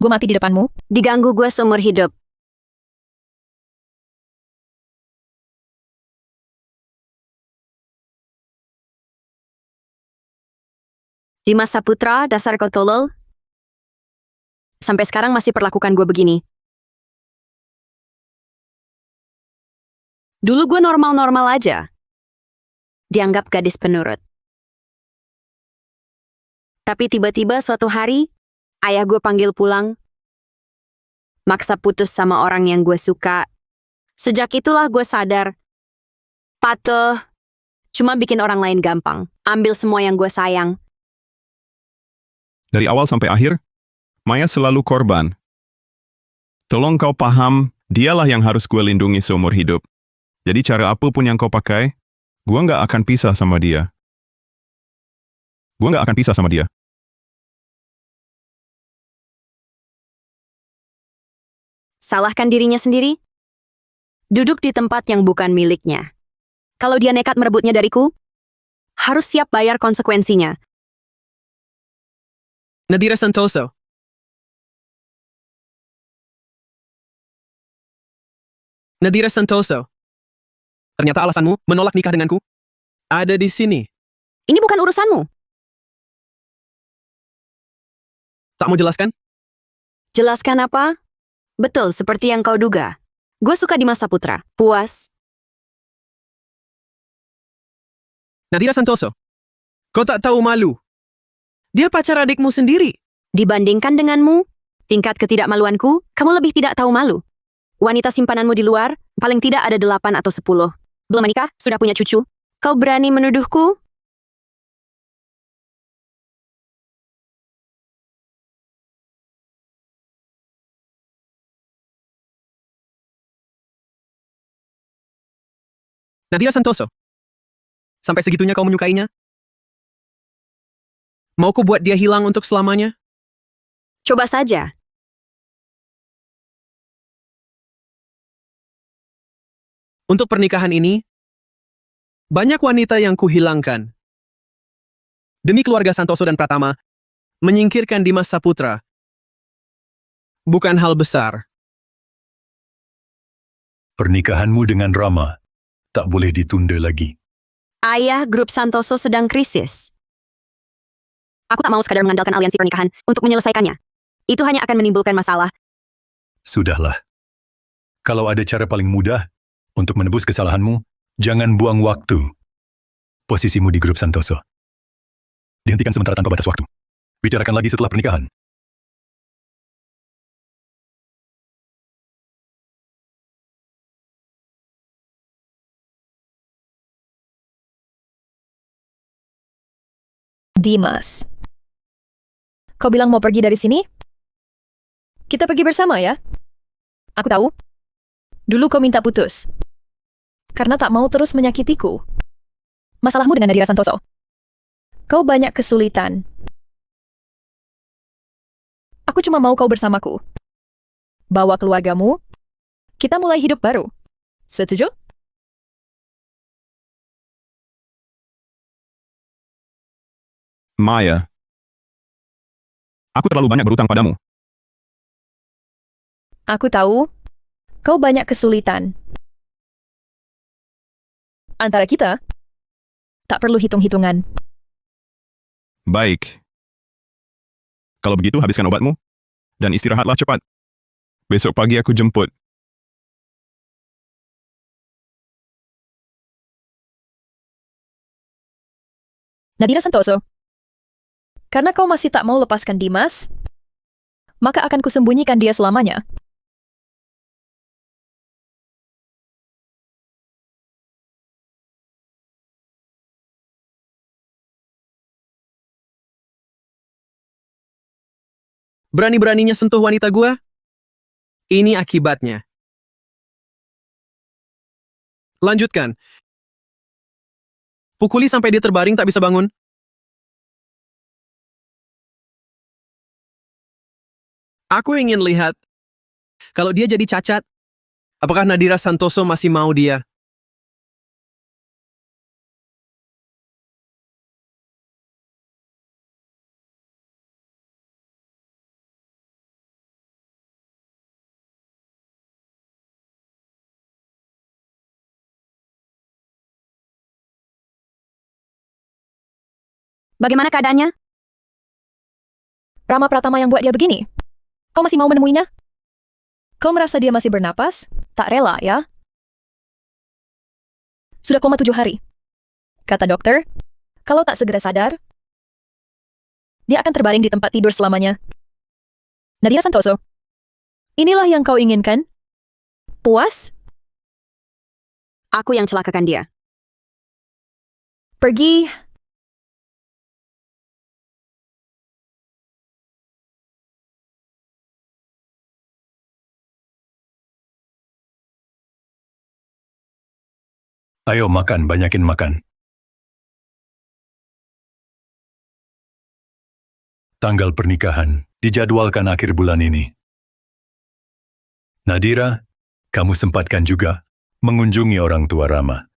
Gue mati di depanmu. Diganggu gue seumur hidup. Dimas Saputra, dasar kau tolol. Sampai sekarang masih perlakukan gue begini. Dulu gue normal-normal aja. Dianggap gadis penurut. Tapi tiba-tiba suatu hari, ayah gue panggil pulang. Maksa putus sama orang yang gue suka. Sejak itulah gue sadar. Patuh, cuma bikin orang lain gampang. Ambil semua yang gue sayang. Dari awal sampai akhir, Maya selalu korban. Tolong kau paham, dialah yang harus gue lindungi seumur hidup. Jadi cara apapun yang kau pakai, gue nggak akan pisah sama dia. Gue nggak akan pisah sama dia. Salahkan dirinya sendiri? Duduk di tempat yang bukan miliknya. Kalau dia nekat merebutnya dariku, harus siap bayar konsekuensinya. Nadira Santoso. Nadira Santoso. Ternyata alasanmu menolak nikah denganku ada di sini. Ini bukan urusanmu. Tak mau jelaskan? Jelaskan apa? Betul, seperti yang kau duga. Gue suka Dimas Saputra. Puas. Nadira Santoso. Kau tak tahu malu. Dia pacar adikmu sendiri. Dibandingkan denganmu, tingkat ketidakmaluanku, kamu lebih tidak tahu malu. Wanita simpananmu di luar, paling tidak ada 8 atau 10. Belum menikah, sudah punya cucu. Kau berani menuduhku? Nadira Santoso. Sampai segitunya kau menyukainya? Mau ku buat dia hilang untuk selamanya? Coba saja. Untuk pernikahan ini, banyak wanita yang kuhilangkan. Demi keluarga Santoso dan Pratama, menyingkirkan Dimas Saputra bukan hal besar. Pernikahanmu dengan Rama tak boleh ditunda lagi. Ayah grup Santoso sedang krisis. Aku tak mau sekadar mengandalkan aliansi pernikahan untuk menyelesaikannya. Itu hanya akan menimbulkan masalah. Sudahlah. Kalau ada cara paling mudah untuk menebus kesalahanmu, jangan buang waktu. Posisimu di grup Santoso dihentikan sementara tanpa batas waktu. Bicarakan lagi setelah pernikahan. Dimas. Kau bilang mau pergi dari sini? Kita pergi bersama ya? Aku tahu. Dulu kau minta putus. Karena tak mau terus menyakitiku. Masalahmu dengan Nadira Santoso. Kau banyak kesulitan. Aku cuma mau kau bersamaku. Bawa keluargamu. Kita mulai hidup baru. Setuju? Maya, aku terlalu banyak berutang padamu. Aku tahu. Kau banyak kesulitan. Antara kita, tak perlu hitung-hitungan. Baik. Kalau begitu, habiskan obatmu dan istirahatlah cepat. Besok pagi aku jemput. Nadira Santoso, karena kau masih tak mau lepaskan Dimas, maka akan kusembunyikan dia selamanya. Berani-beraninya sentuh wanita gua? Ini akibatnya. Lanjutkan. Pukuli sampai dia terbaring tak bisa bangun. Aku ingin lihat. Kalau dia jadi cacat, apakah Nadira Santoso masih mau dia? Bagaimana keadaannya? Rama Pratama yang buat dia begini. Kau masih mau menemuinya? Kau merasa dia masih bernapas? Tak rela, ya? Sudah koma 7 hari. Kata dokter, kalau tak segera sadar, dia akan terbaring di tempat tidur selamanya. Nadira Santoso, inilah yang kau inginkan? Puas? Aku yang celakakan dia. Pergi. Ayo makan, banyakin makan. Tanggal pernikahan dijadwalkan akhir bulan ini. Nadira, kamu sempatkan juga mengunjungi orang tua Rama.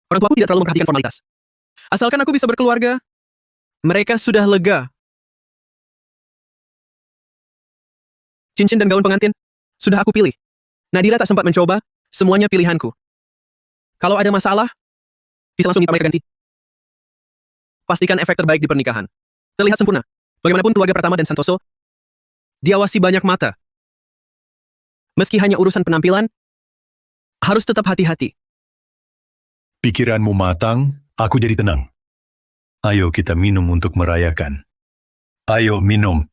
Orang tuaku tidak terlalu memperhatikan formalitas. Asalkan aku bisa berkeluarga, mereka sudah lega. Cincin dan gaun pengantin, sudah aku pilih. Nadira tak sempat mencoba, semuanya pilihanku. Kalau ada masalah, bisa langsung minta mereka ganti. Pastikan efek terbaik di pernikahan. Terlihat sempurna. Bagaimanapun keluarga Pratama dan Santoso, diawasi banyak mata. Meski hanya urusan penampilan, harus tetap hati-hati. Pikiranmu matang, aku jadi tenang. Ayo kita minum untuk merayakan. Ayo minum.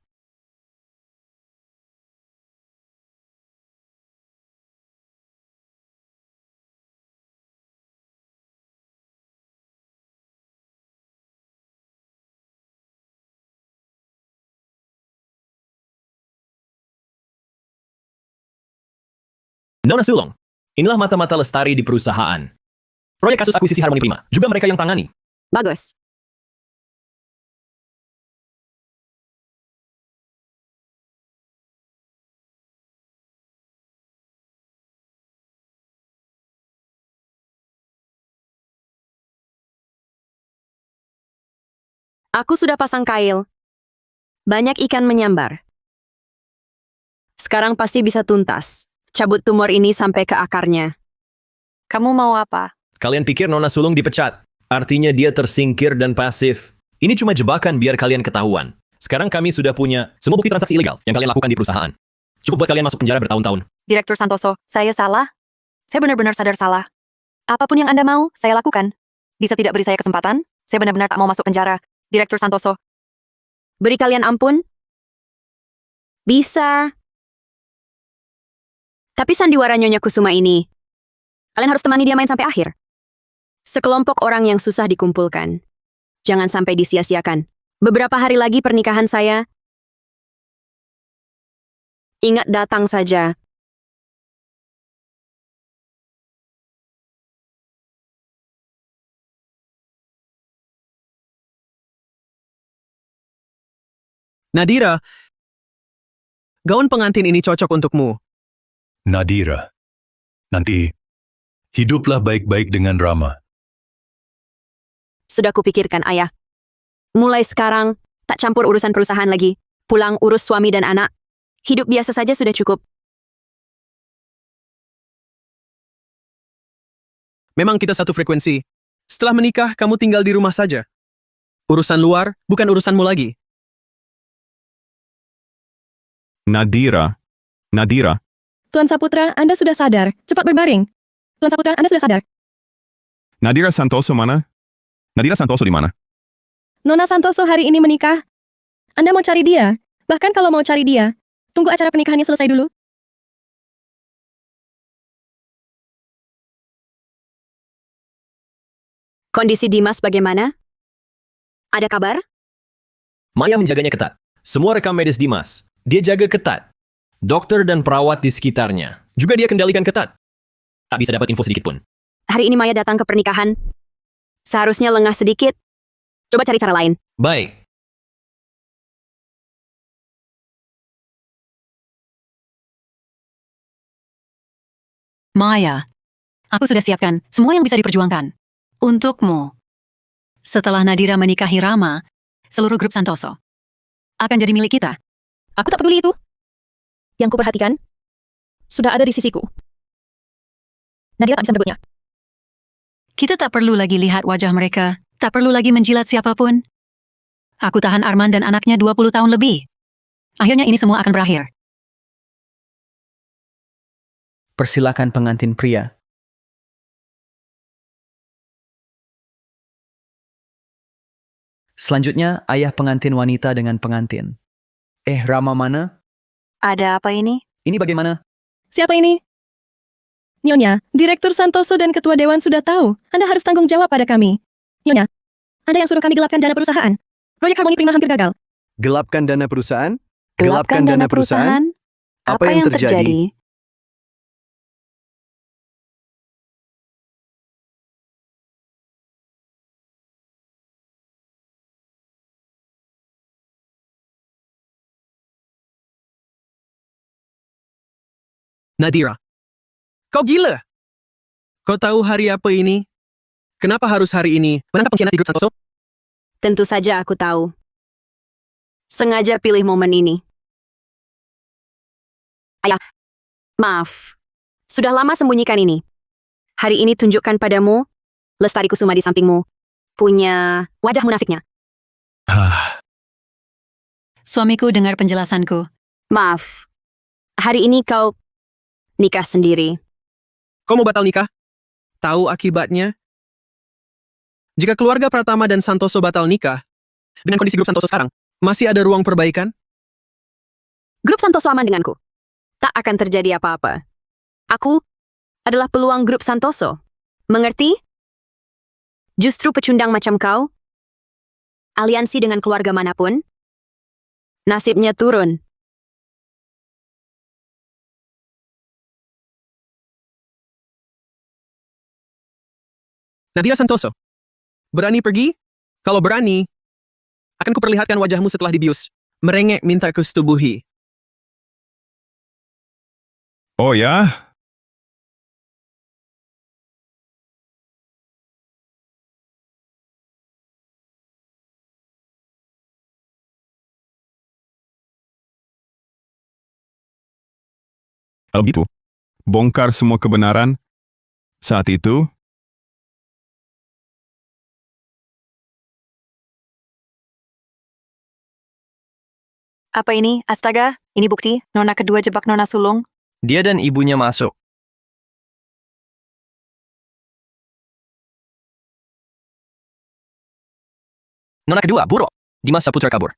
Nona Sulong, inilah mata-mata lestari di perusahaan. Proyek kasus akuisisi Harmoni Prima, juga mereka yang tangani. Bagus. Aku sudah pasang kail. Banyak ikan menyambar. Sekarang pasti bisa tuntas. Cabut tumor ini sampai ke akarnya. Kamu mau apa? Kalian pikir Nona Sulung dipecat? Artinya dia tersingkir dan pasif. Ini cuma jebakan biar kalian ketahuan. Sekarang kami sudah punya semua bukti transaksi ilegal yang kalian lakukan di perusahaan. Cukup buat kalian masuk penjara bertahun-tahun. Direktur Santoso, saya salah? Saya benar-benar sadar salah. Apapun yang Anda mau, saya lakukan. Bisa tidak beri saya kesempatan? Saya benar-benar tak mau masuk penjara. Direktur Santoso. Beri kalian ampun? Bisa. Tapi sandiwara Nyonya Kusuma ini, kalian harus temani dia main sampai akhir. Sekelompok orang yang susah dikumpulkan. Jangan sampai disia-siakan. Beberapa hari lagi pernikahan saya. Ingat datang saja. Nadira, gaun pengantin ini cocok untukmu. Nadira, nanti hiduplah baik-baik dengan Rama. Sudah kupikirkan, Ayah. Mulai sekarang, tak campur urusan perusahaan lagi. Pulang urus suami dan anak. Hidup biasa saja sudah cukup. Memang kita satu frekuensi. Setelah menikah, kamu tinggal di rumah saja. Urusan luar bukan urusanmu lagi. Nadira. Nadira. Tuan Saputra, Anda sudah sadar. Cepat berbaring. Tuan Saputra, Anda sudah sadar. Nadira Santoso mana? Nadira Santoso di mana? Nona Santoso hari ini menikah. Anda mau cari dia? Bahkan kalau mau cari dia, tunggu acara pernikahannya selesai dulu. Kondisi Dimas bagaimana? Ada kabar? Maya menjaganya ketat. Semua rekam medis Dimas, dia jaga ketat. Dokter dan perawat di sekitarnya, juga dia kendalikan ketat. Tak bisa dapat info sedikit pun. Hari ini Maya datang ke pernikahan. Seharusnya lengah sedikit. Coba cari cara lain. Baik. Maya, aku sudah siapkan semua yang bisa diperjuangkan. Untukmu. Setelah Nadira menikahi Rama, seluruh grup Santoso akan jadi milik kita. Aku tak peduli itu. Yang kuperhatikan, sudah ada di sisiku. Nadira tak bisa merebutnya. Kita tak perlu lagi lihat wajah mereka, tak perlu lagi menjilat siapapun. Aku tahan Arman dan anaknya 20 tahun lebih. Akhirnya ini semua akan berakhir. Persilakan pengantin pria. Selanjutnya, ayah pengantin wanita dengan pengantin. Rama mana? Ada apa ini? Ini bagaimana? Siapa ini? Nyonya, Direktur Santoso dan Ketua Dewan sudah tahu. Anda harus tanggung jawab pada kami. Nyonya, Anda yang suruh kami gelapkan dana perusahaan. Proyek Harmoni Prima hampir gagal. Gelapkan dana perusahaan? Gelapkan dana perusahaan? Apa yang terjadi? Nadira, kau gila? Kau tahu hari apa ini? Kenapa harus hari ini menangkap pengkhianat di grup Santoso? Tentu saja aku tahu. Sengaja pilih momen ini. Ayah, maaf. Sudah lama sembunyikan ini. Hari ini tunjukkan padamu, Lestari Kusuma di sampingmu, punya wajah munafiknya. Suamiku dengar penjelasanku. Maaf, hari ini kau nikah sendiri. Kau mau batal nikah? Tahu akibatnya? Jika keluarga Pratama dan Santoso batal nikah, dengan kondisi grup Santoso sekarang, masih ada ruang perbaikan? Grup Santoso aman denganku. Tak akan terjadi apa-apa. Aku adalah peluang grup Santoso. Mengerti? Justru pecundang macam kau, aliansi dengan keluarga manapun, nasibnya turun. Nadira Santoso, berani pergi? Kalau berani, akan kuperlihatkan wajahmu setelah dibius. Merengek minta kusetubuhi. Oh ya? Kalau gitu, bongkar semua kebenaran. Saat itu, Apa ini? Astaga, ini bukti. Nona kedua jebak Nona sulung. Dia dan ibunya masuk. Nona kedua, buruk. Dimas Saputra kabur.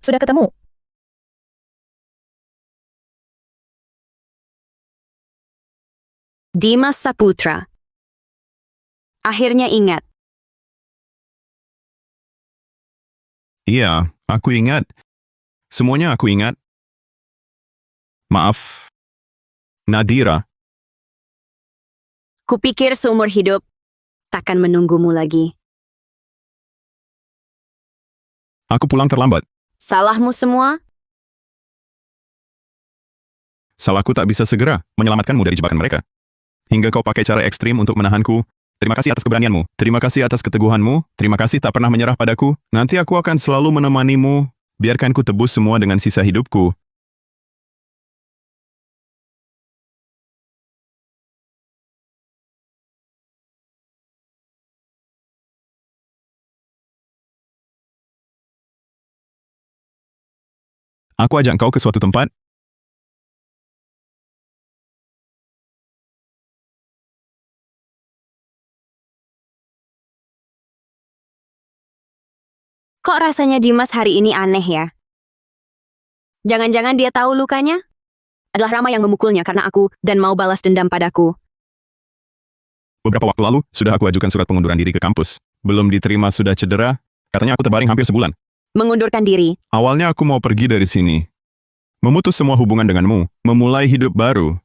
Sudah ketemu. Dimas Saputra. Akhirnya ingat. iya, aku ingat. Semuanya aku ingat. Maaf. Nadira. Kupikir seumur hidup takkan menunggumu lagi. Aku pulang terlambat. Salahmu semua? Salahku tak bisa segera menyelamatkanmu dari jebakan mereka. Hingga kau pakai cara ekstrim untuk menahanku. Terima kasih atas keberanianmu. Terima kasih atas keteguhanmu. Terima kasih tak pernah menyerah padaku. Nanti aku akan selalu menemanimu. Biarkan ku tebus semua dengan sisa hidupku. Aku ajak kau ke suatu tempat. Kok rasanya Dimas hari ini aneh ya? Jangan-jangan dia tahu lukanya? Adalah Rama yang memukulnya karena aku dan mau balas dendam padaku. Beberapa waktu lalu, sudah aku ajukan surat pengunduran diri ke kampus. Belum diterima sudah cedera, katanya aku terbaring hampir sebulan. Mengundurkan diri. Awalnya aku mau pergi dari sini. Memutus semua hubungan denganmu, memulai hidup baru.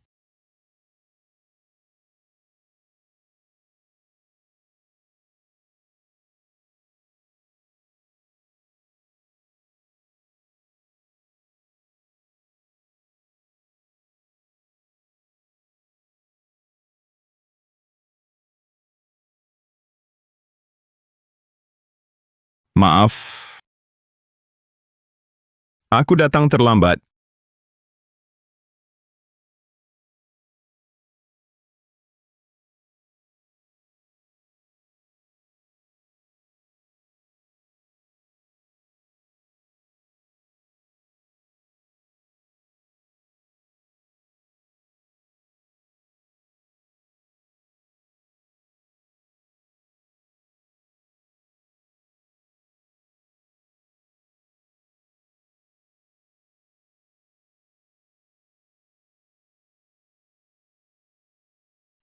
Maaf. Aku datang terlambat.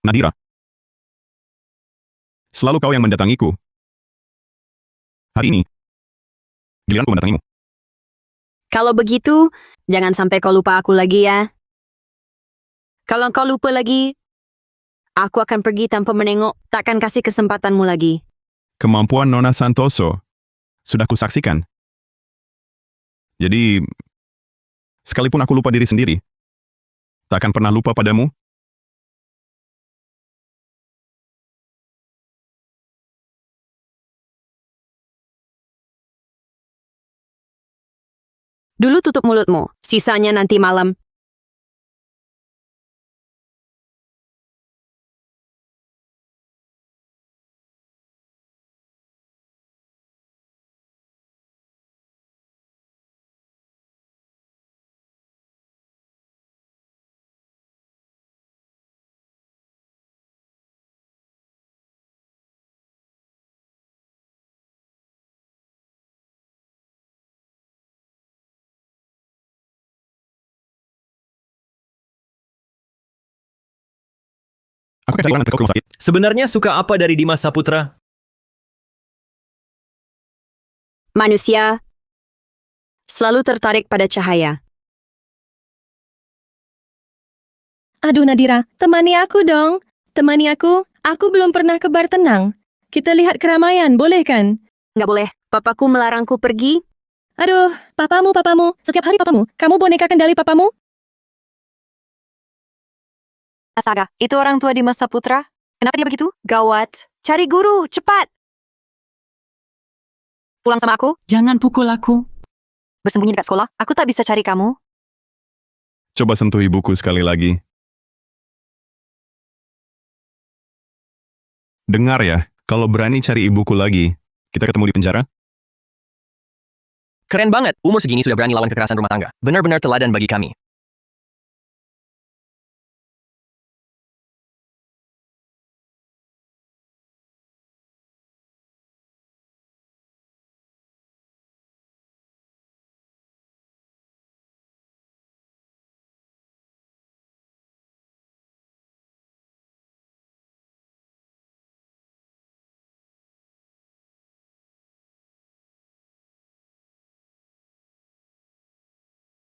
Nadira. Selalu kau yang mendatangiku. Hari ini, giliranku mendatangimu. Kalau begitu, jangan sampai kau lupa aku lagi ya. Kalau kau lupa lagi, aku akan pergi tanpa menengok, takkan kasih kesempatanmu lagi. Kemampuan Nona Santoso sudah kusaksikan. Jadi, sekalipun aku lupa diri sendiri, tak akan pernah lupa padamu. Dulu tutup mulutmu, sisanya nanti malam. Aku akan cari orang kau ke rumah sakit. Sebenarnya suka apa dari Dimas Saputra? Manusia selalu tertarik pada cahaya. Aduh Nadira, temani aku dong. Temani aku belum pernah ke bar tenang. Kita lihat keramaian, boleh kan? Nggak boleh, papaku melarangku pergi. Aduh, papamu. Setiap hari papamu. Kamu boneka kendali papamu? Astaga, itu orang tua Dimas Saputra? Kenapa dia begitu? Gawat. Cari guru, cepat. Pulang sama aku. Jangan pukul aku. Bersembunyi dekat sekolah. Aku tak bisa cari kamu. Coba sentuh ibuku sekali lagi. Dengar ya, kalau berani cari ibuku lagi, kita ketemu di penjara? Keren banget, umur segini sudah berani lawan kekerasan rumah tangga. Benar-benar teladan bagi kami.